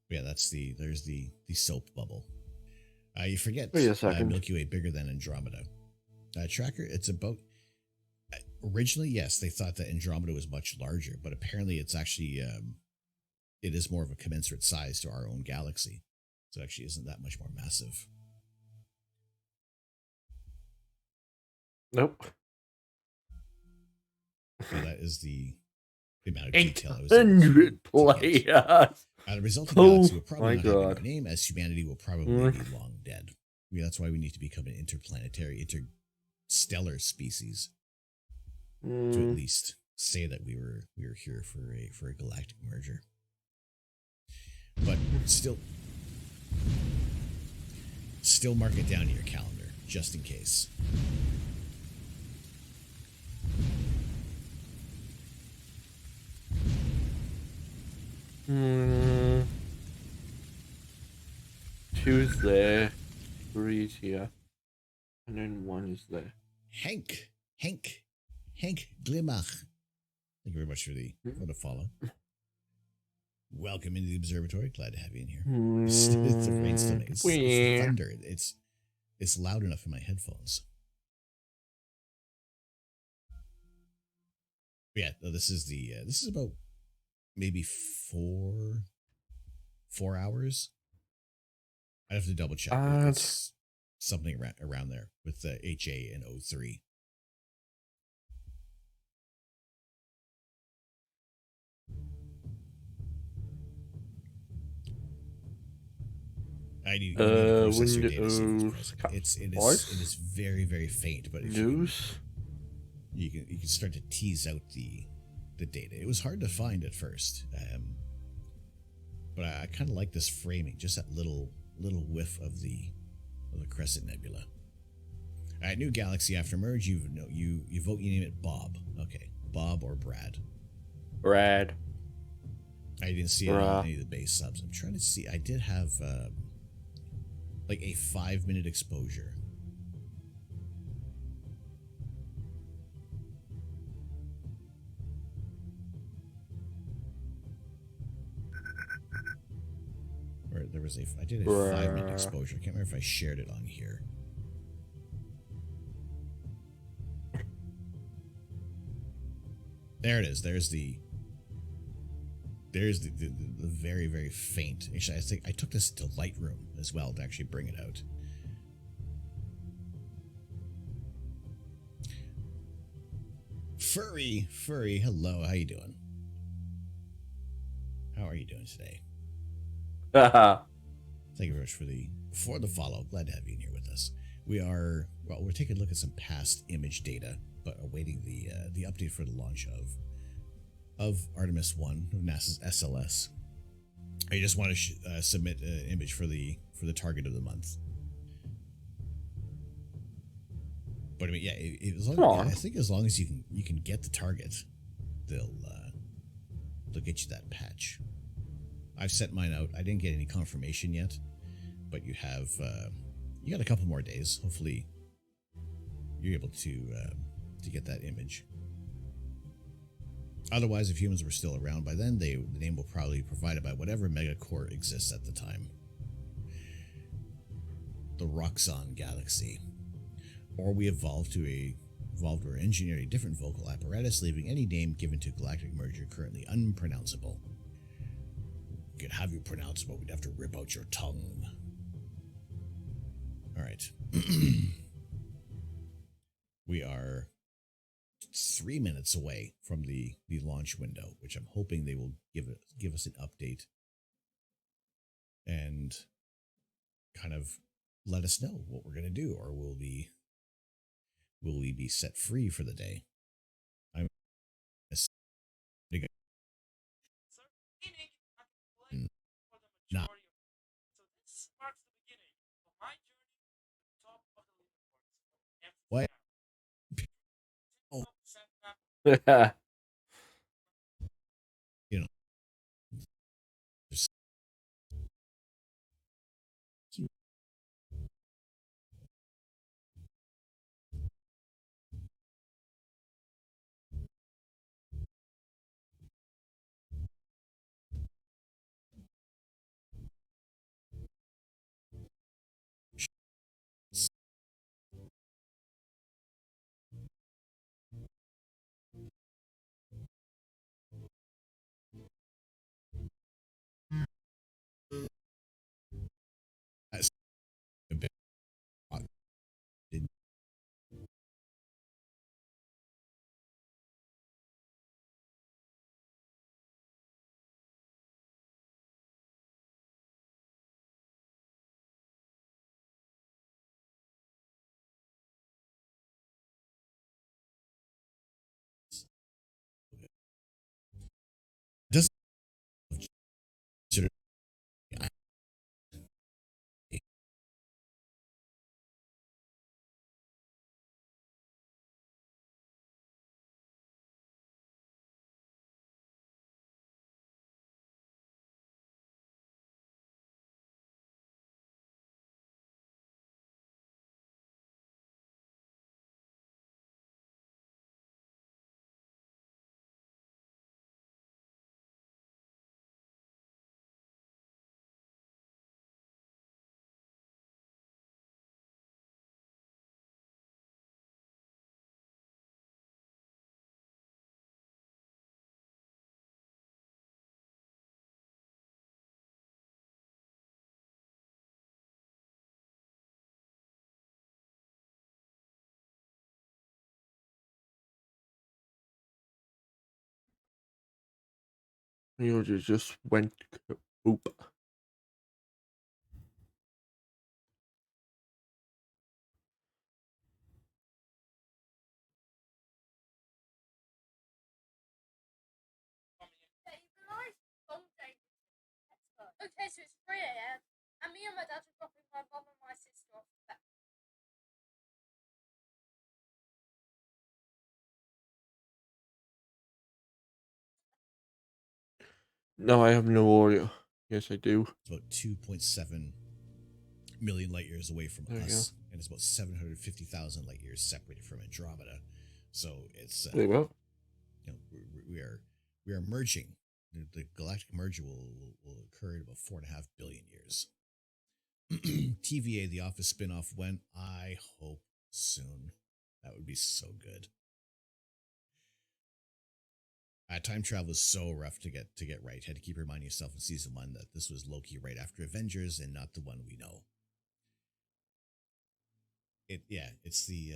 Speaker 6: Yeah, there's the soap bubble. You forget
Speaker 1: Wait a second.
Speaker 3: Milky Way bigger than Andromeda. Tracker, it's about. Originally, yes, they thought that Andromeda was much larger, but apparently it's actually it is more of a commensurate size to our own galaxy. So it actually isn't that much more massive.
Speaker 1: Nope.
Speaker 3: So that is the amount of detail I was able to
Speaker 1: 800
Speaker 3: get.
Speaker 1: players.
Speaker 3: The resulting galaxy will
Speaker 1: Oh
Speaker 3: probably
Speaker 1: my
Speaker 3: not have a
Speaker 1: God.
Speaker 3: name, as humanity will probably be long dead. That's why we need to become an interplanetary,
Speaker 6: stellar species to at
Speaker 1: Mm,
Speaker 6: least say that we were here for a galactic merger. But still mark it down in your calendar just in case.
Speaker 1: mm, two's there, three's here, and then one is there.
Speaker 6: Hank Glimach. Thank you very much for the follow. Welcome into the observatory. Glad to have you in here. It's the rain still. It's the thunder. It's loud enough in my headphones. But yeah, no, this is about maybe 4 hours. I have to double check. But it's something around there with the HA and O3. You need to process your data. See if it's present. It is very, very faint, but if you can start to tease out the data. It was hard to find at first, but I kind of like this framing, just that little whiff of the Crescent Nebula. All right, new galaxy after merge. You vote. You name it Bob. Okay, Bob or Brad.
Speaker 1: Brad.
Speaker 6: I didn't see it on any of the base subs. I'm trying to see. I did have like a 5-minute exposure. Or there was I did a 5-minute exposure. I can't remember if I shared it on here. There it is. There's the very, very faint. Actually, I think I took this to Lightroom as well to actually bring it out. Furry, hello, how you doing? How are you doing today? Thank you very much for the follow. Glad to have you in here with us. We're taking a look at some past image data, but awaiting the update for the launch of Artemis 1 of NASA's SLS. I just want to submit an image for the target of the month. But I mean, yeah, I think as long as you can get the target, they'll get you that patch. I've sent mine out. I didn't get any confirmation yet, but you got a couple more days. Hopefully, you're able to get that image. Otherwise, if humans were still around by then, the name will probably be provided by whatever megacore exists at the time. The Roxxon Galaxy. Or we evolved or engineered a different vocal apparatus, leaving any name given to galactic merger currently unpronounceable. We could have you pronounce, but we'd have to rip out your tongue. Alright. We are 3 minutes away from the launch window, which I'm hoping they will give us an update and kind of let us know what we're going to do, or will we be set free for the day? I'm not. What? Oh, you know.
Speaker 1: You just went oop.
Speaker 7: Okay, so it's 3 a.m. and me and my dad are dropping my mum and my sister off.
Speaker 1: No, I have no audio. Yes, I do.
Speaker 6: It's about 2.7 million light years away from
Speaker 1: There you
Speaker 6: us, and it's about 750,000 light years separated from Andromeda. So it's
Speaker 1: There you go.
Speaker 6: you know, we are merging. The galactic merger will occur in about 4.5 billion years. TVA, the Office spinoff, when? I hope soon. That would be so good. Time travel is so rough to get right. Had to keep reminding yourself in season 1 that this was Loki right after Avengers and not the one we know. It's the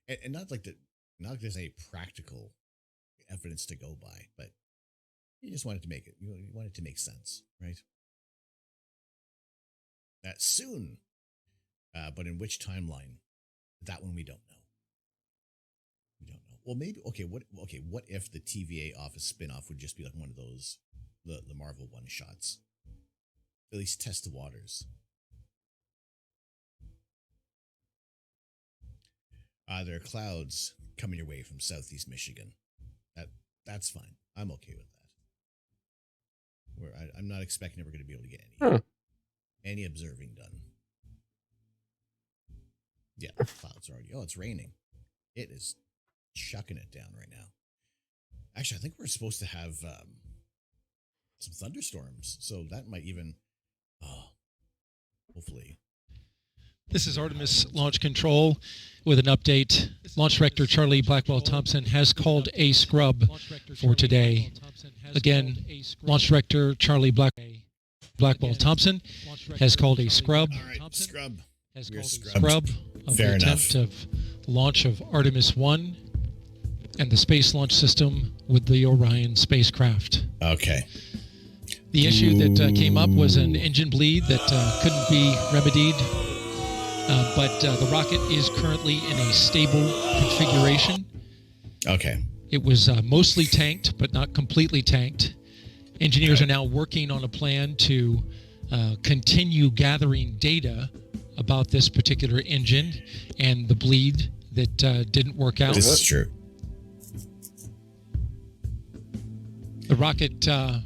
Speaker 6: and not like there's any practical evidence to go by, but you just wanted to make it. You wanted to make sense, right? Soon, but in which timeline? That one we don't know. We don't know. Well, maybe what if the TVA Office spinoff would just be like one of those the Marvel one shots? At least test the waters. There are clouds coming your way from southeast Michigan. That's fine. I'm okay with that. I'm not expecting we're going to be able to get any observing done. Yeah, clouds already. Oh, it's raining. It is chucking it down right now. Actually, I think we're supposed to have some thunderstorms, so that might even. Hopefully.
Speaker 2: This is Artemis Launch Control with an update. Launch Director Charlie Blackwell-Thompson has called a scrub for today. Again, Launch Director Charlie Blackwell-Thompson has called a scrub.
Speaker 6: All right, scrub. We're
Speaker 2: Scrub of
Speaker 6: Fair
Speaker 2: the attempt
Speaker 6: enough.
Speaker 2: of launch of Artemis 1 and the Space Launch System with the Orion spacecraft.
Speaker 6: Okay.
Speaker 2: The issue that came up was an engine bleed that couldn't be remedied, but the rocket is currently in a stable configuration.
Speaker 6: Okay.
Speaker 2: It was mostly tanked, but not completely tanked. Engineers are now working on a plan to continue gathering data about this particular engine and the bleed that didn't work out.
Speaker 6: This is true.
Speaker 2: The rocket, the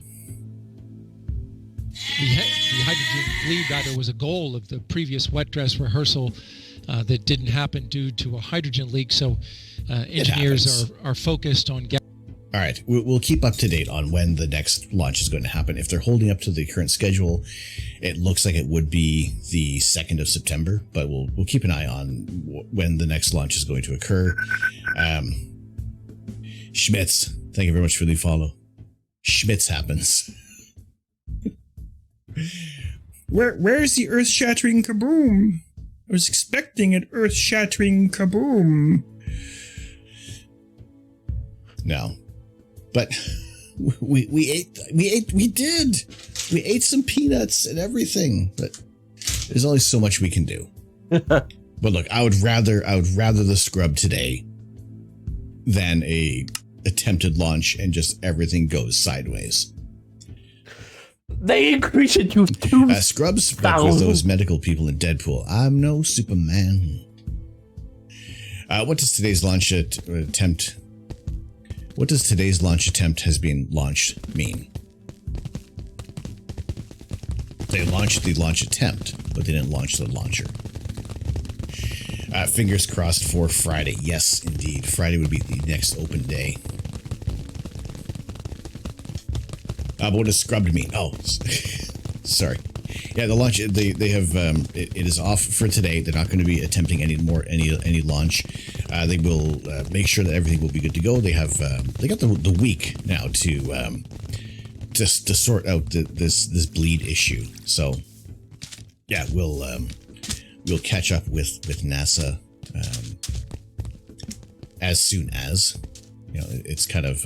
Speaker 2: hydrogen bleed rather was a goal of the previous wet dress rehearsal that didn't happen due to a hydrogen leak. So engineers are focused on.
Speaker 6: All right, we'll keep up to date on when the next launch is going to happen. If they're holding up to the current schedule, it looks like it would be the 2nd of September, but we'll keep an eye on when the next launch is going to occur. Schmitz, thank you very much for the follow. Schmitz happens. Where's the earth-shattering kaboom? I was expecting an earth-shattering kaboom. No. But we ate some peanuts and everything, but there's only so much we can do. But look, I would rather the scrub today than a attempted launch and just everything goes sideways.
Speaker 1: They increase it to 2,000.
Speaker 6: Scrubs work with those medical people in Deadpool. I'm no Superman. What does today's launch attempt has been launched mean? They launched the launch attempt, but they didn't launch the launcher. Fingers crossed for Friday. Yes, indeed. Friday would be the next open day. But what does scrubbed mean? Oh, sorry. Yeah, the launch, they have, it is off for today. They're not going to be attempting any launch. They will make sure that everything will be good to go. They have, they got the week now to sort out this bleed issue. So, yeah, we'll catch up with NASA as soon as. You know, it's kind of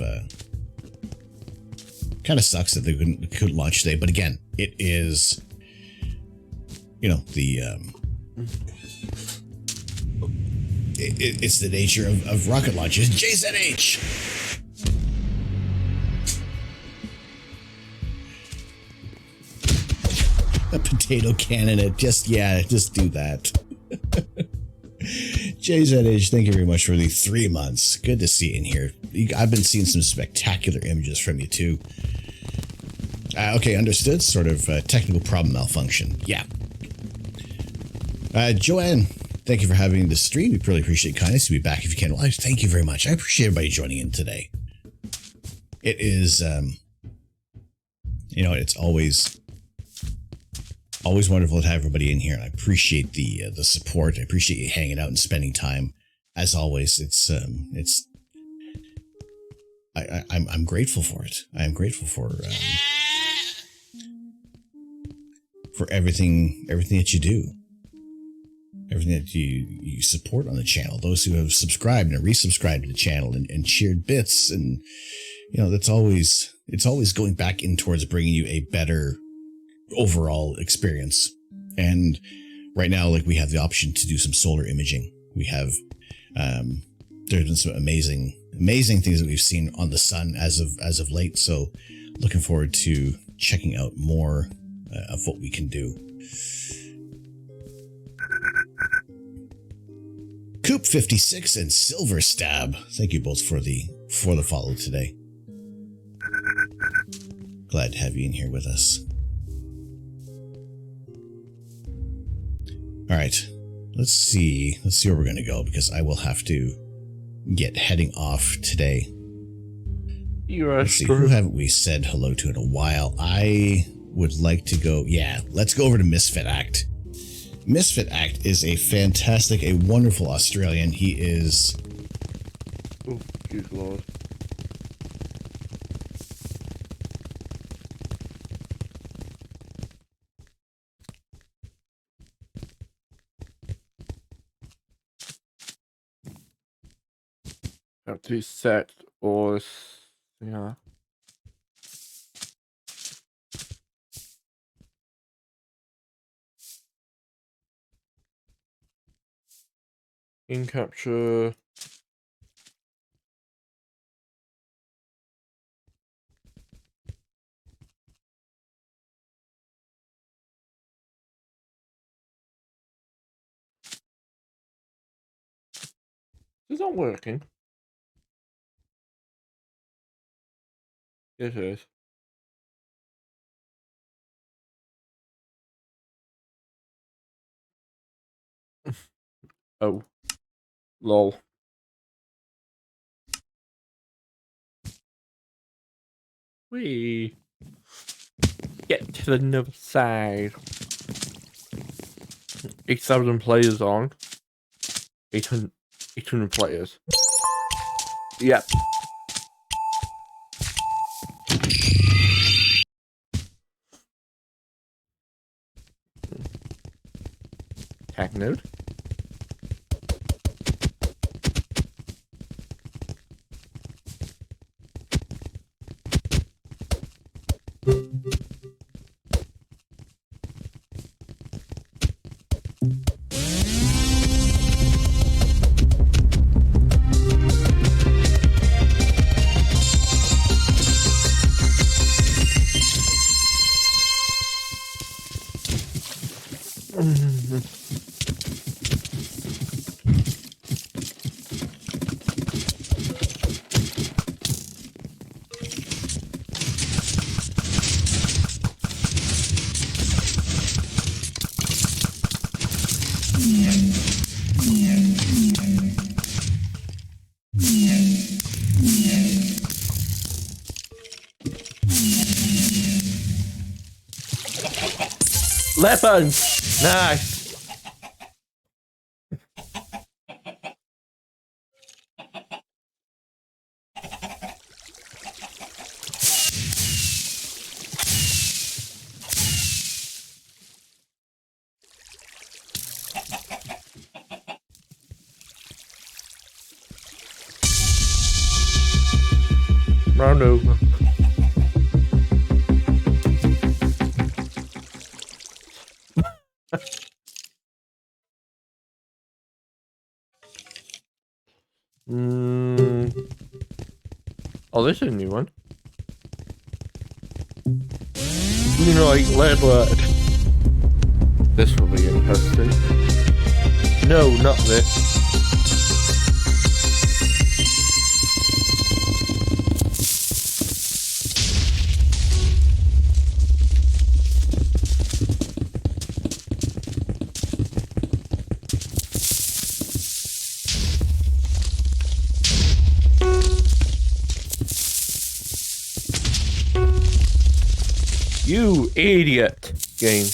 Speaker 6: sucks that they couldn't launch today. But again, it is, you know, the it's the nature of rocket launches. JZH. A potato cannon. Just do that. JZH, thank you very much for the 3 months. Good to see you in here. I've been seeing some spectacular images from you too. Okay, understood. Sort of technical problem malfunction. Yeah. Joanne, thank you for having the stream. We really appreciate kindness to be back if you can. Well, thank you very much. I appreciate everybody joining in today. It is, you know, it's always wonderful to have everybody in here, and I appreciate the support. I appreciate you hanging out and spending time. As always, I'm grateful for it. I am grateful for everything that you do, everything that you support on the channel. Those who have subscribed and resubscribed to the channel and shared bits, and you know, it's always going back in towards bringing you a better overall experience. And right now, like, we have the option to do some solar imaging. We have there's been some amazing things that we've seen on the sun as of late, so looking forward to checking out more of what we can do. Coop 56 and Silver Stab, thank you both for the follow today. Glad to have you in here with us. All right, let's see where we're going to go, because I will have to get heading off today. Let's see, who haven't we said hello to in a while? I would like to go, yeah, let's go over to Misfit Act. Misfit Act is a wonderful Australian. He is...
Speaker 1: Oh, good lord. Have to set or yeah. In capture. It's not working. It is. Oh. Lol. We get to the other side. 8,000 players on. 800 players. Yep. Tag node. Weapons! Nice! Round over. Oh, this is a new one. You know, like lead work. This will be interesting. No, not this. You idiot game.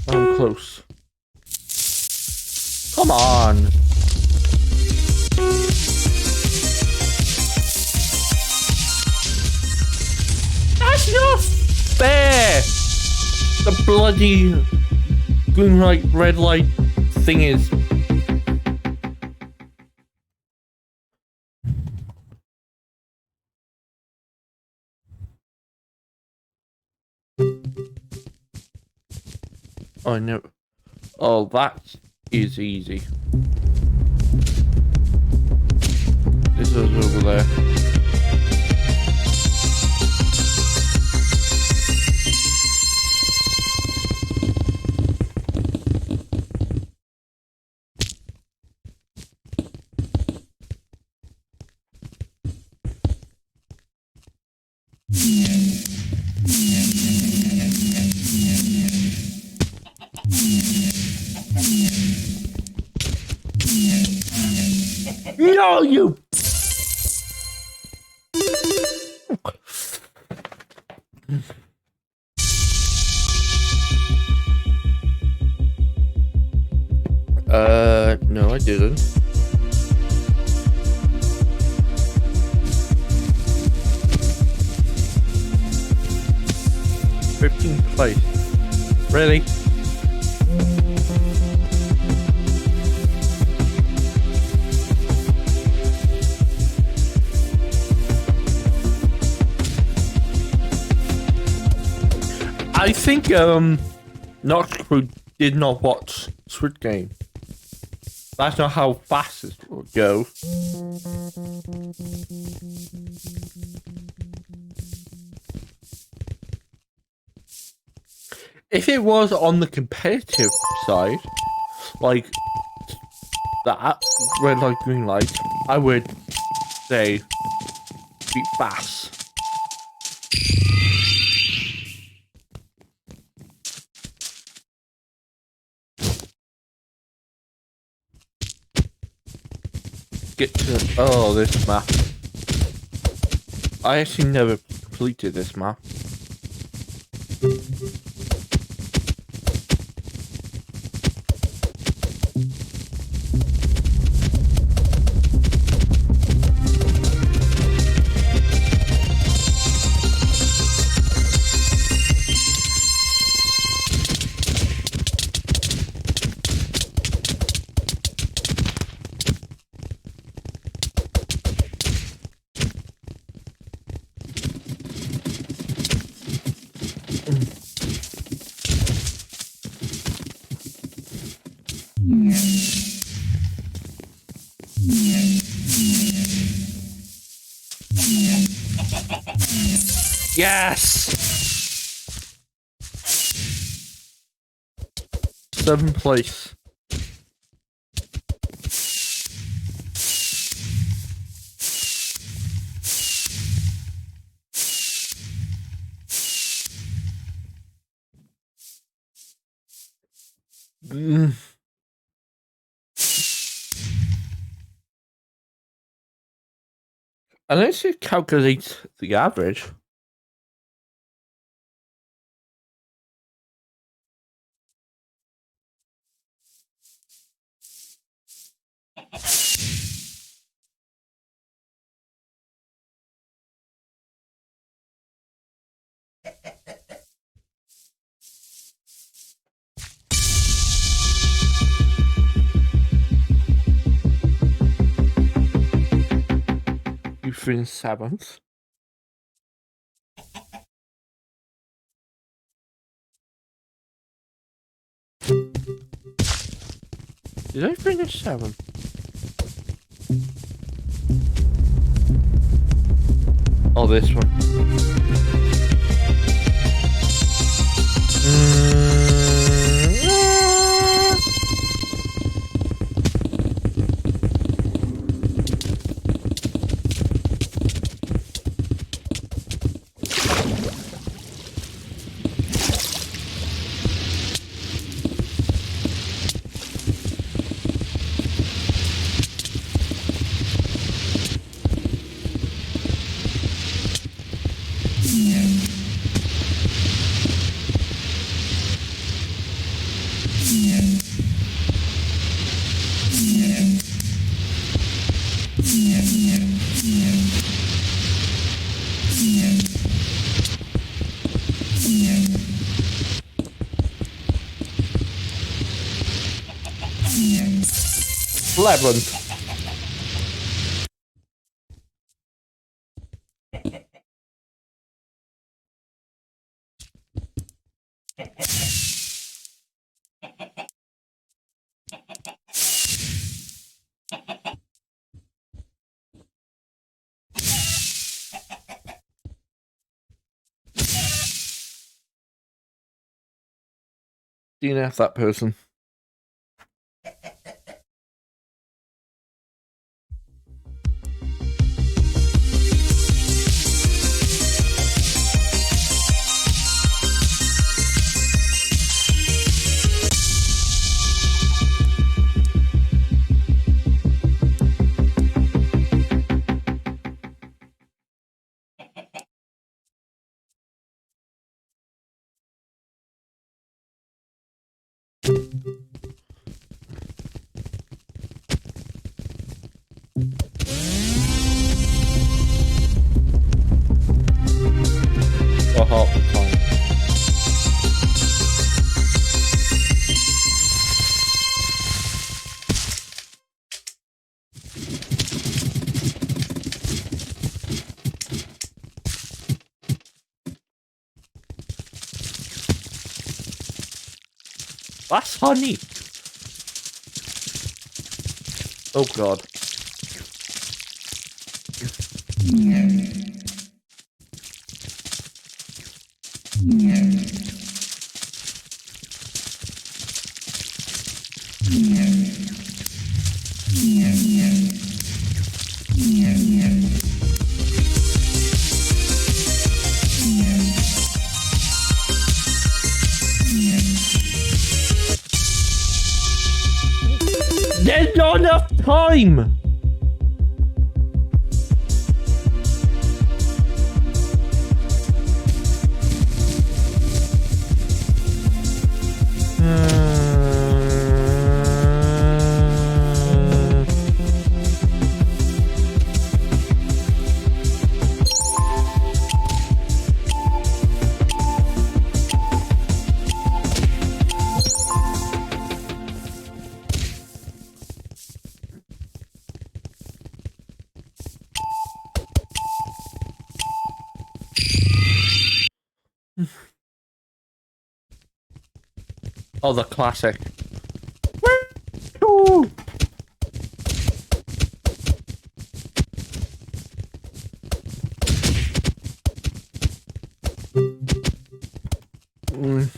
Speaker 1: I'm close. Come on. That's not fair. The bloody green light, red light thing is. Oh no. Oh, that is easy. This is over there. No, you. No, I didn't. Place. Really? I think Knox Crew did not watch Squid Game. That's not how fast it would go. If it was on the competitive side, like that red light, green light, I would say be fast. Get to this map. I actually never completed this map. Yes! 7th place. Unless you calculate the average. You finished 7th. Did I finish 7th? Oh, this one. Labyrinth. DNF that person. For half the time. That's honey. Oh god. There's not enough time! Oh, the classic. Woo! Mm.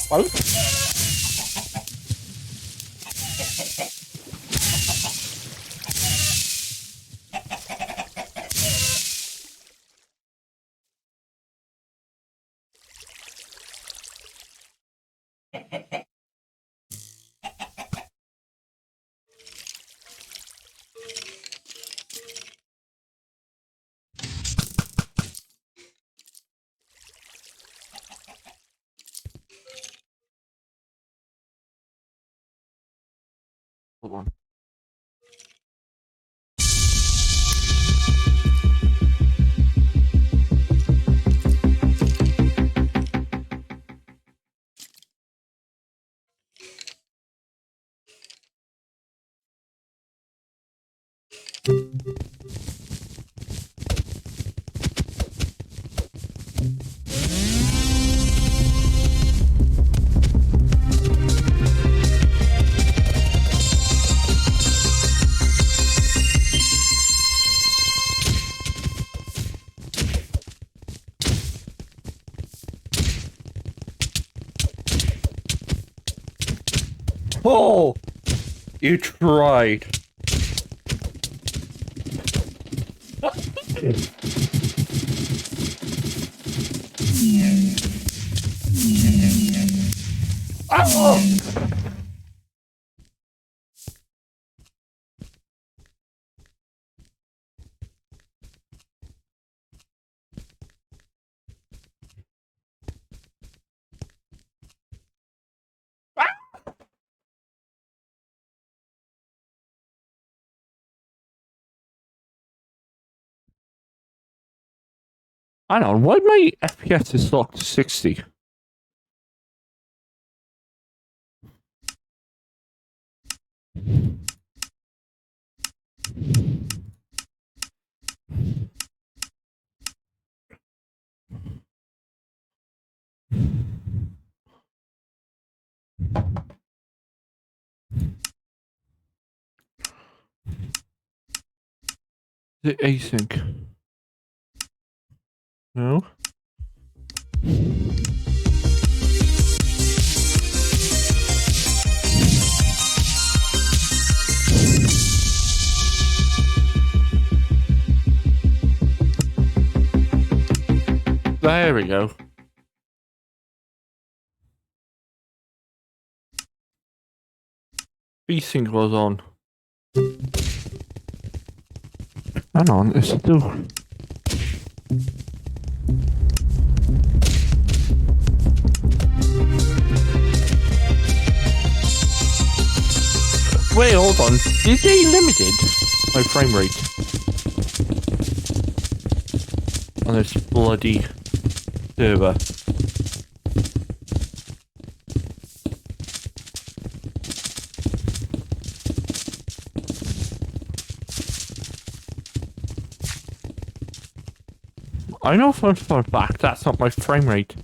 Speaker 1: Well, hold on. Oh, you tried. Oh! Hang on, why my FPS is locked to 60? Is it async? No? There we go. Desync was on. Hang on, it's still... Wait, hold on. Is they limited my frame rate on this bloody server? I know for a fact that's not my frame rate.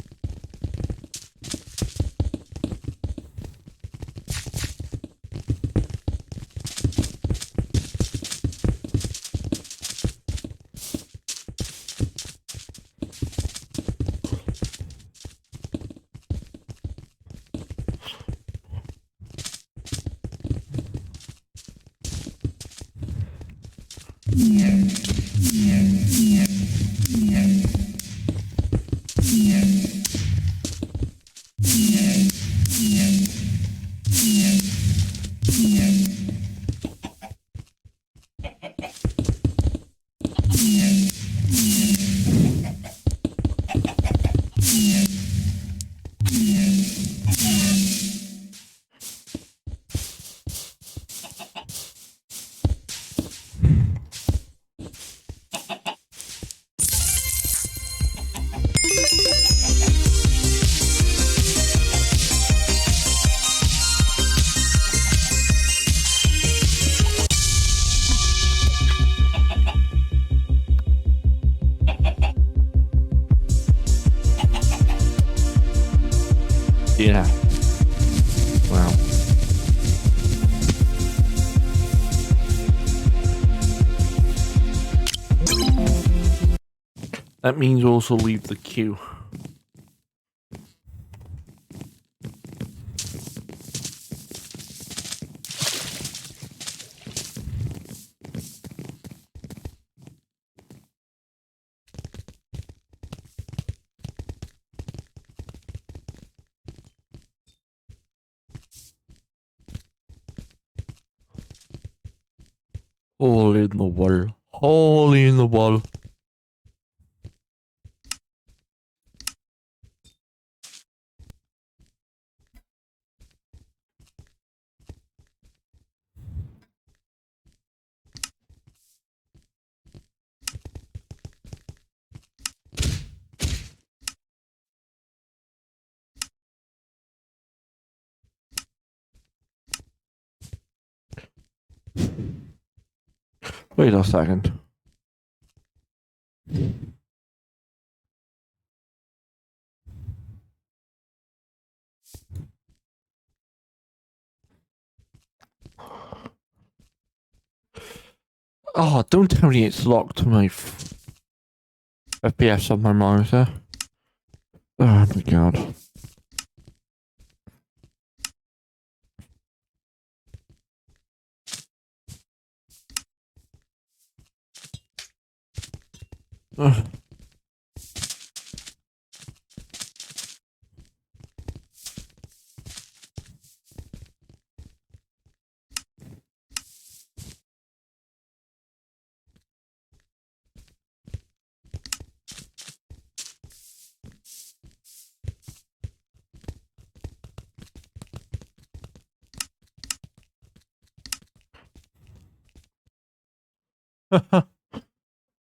Speaker 1: Yeah. Wow. That means also leave the queue. Hole in the wall. Hole in the wall. Wait a second. Oh, don't tell me it's locked to my FPS of my monitor. Oh my god. Ugh.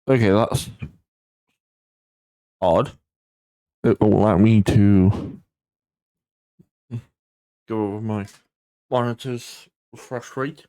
Speaker 1: Okay, that's odd. It will allow me to go over my monitor's refresh rate.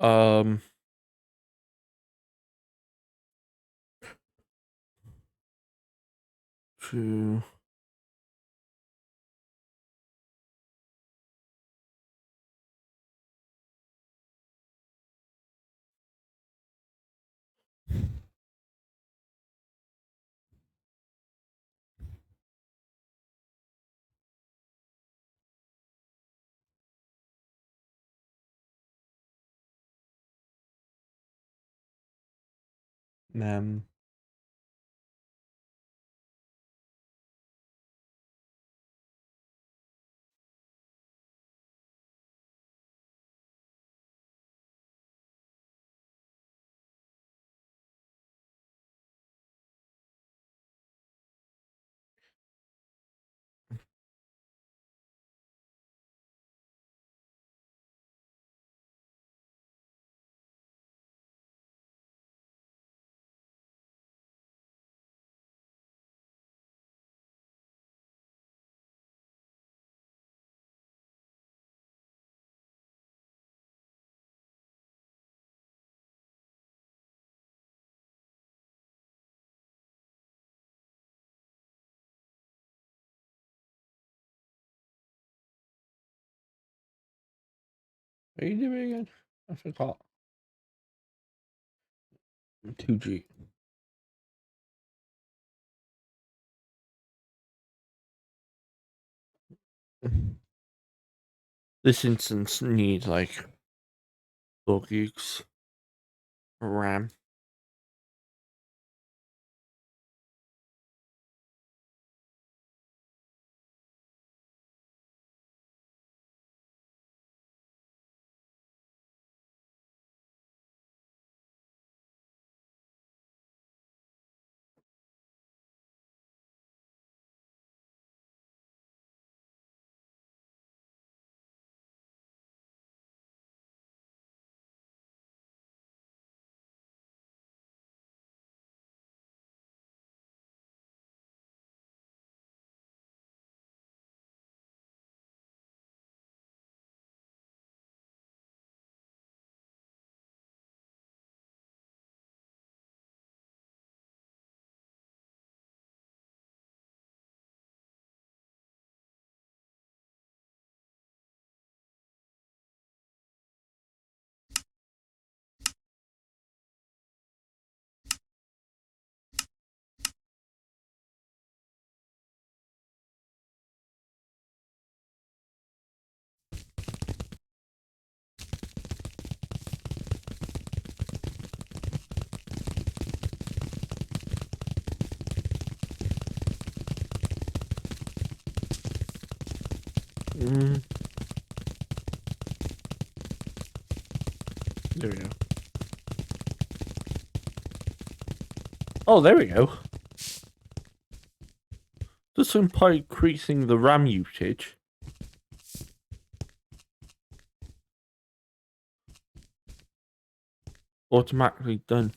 Speaker 1: Um, to mem. What are you doing again? I forgot. 2G. This instance needs like 4 gigs of RAM. Mm. There we go. Oh, there we go. Just by increasing the RAM usage. Automatically done.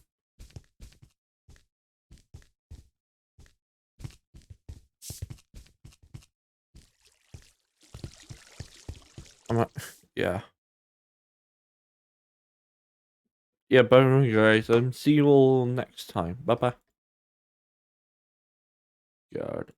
Speaker 1: Yeah. Yeah, bye guys. See you all next time. Bye bye. God.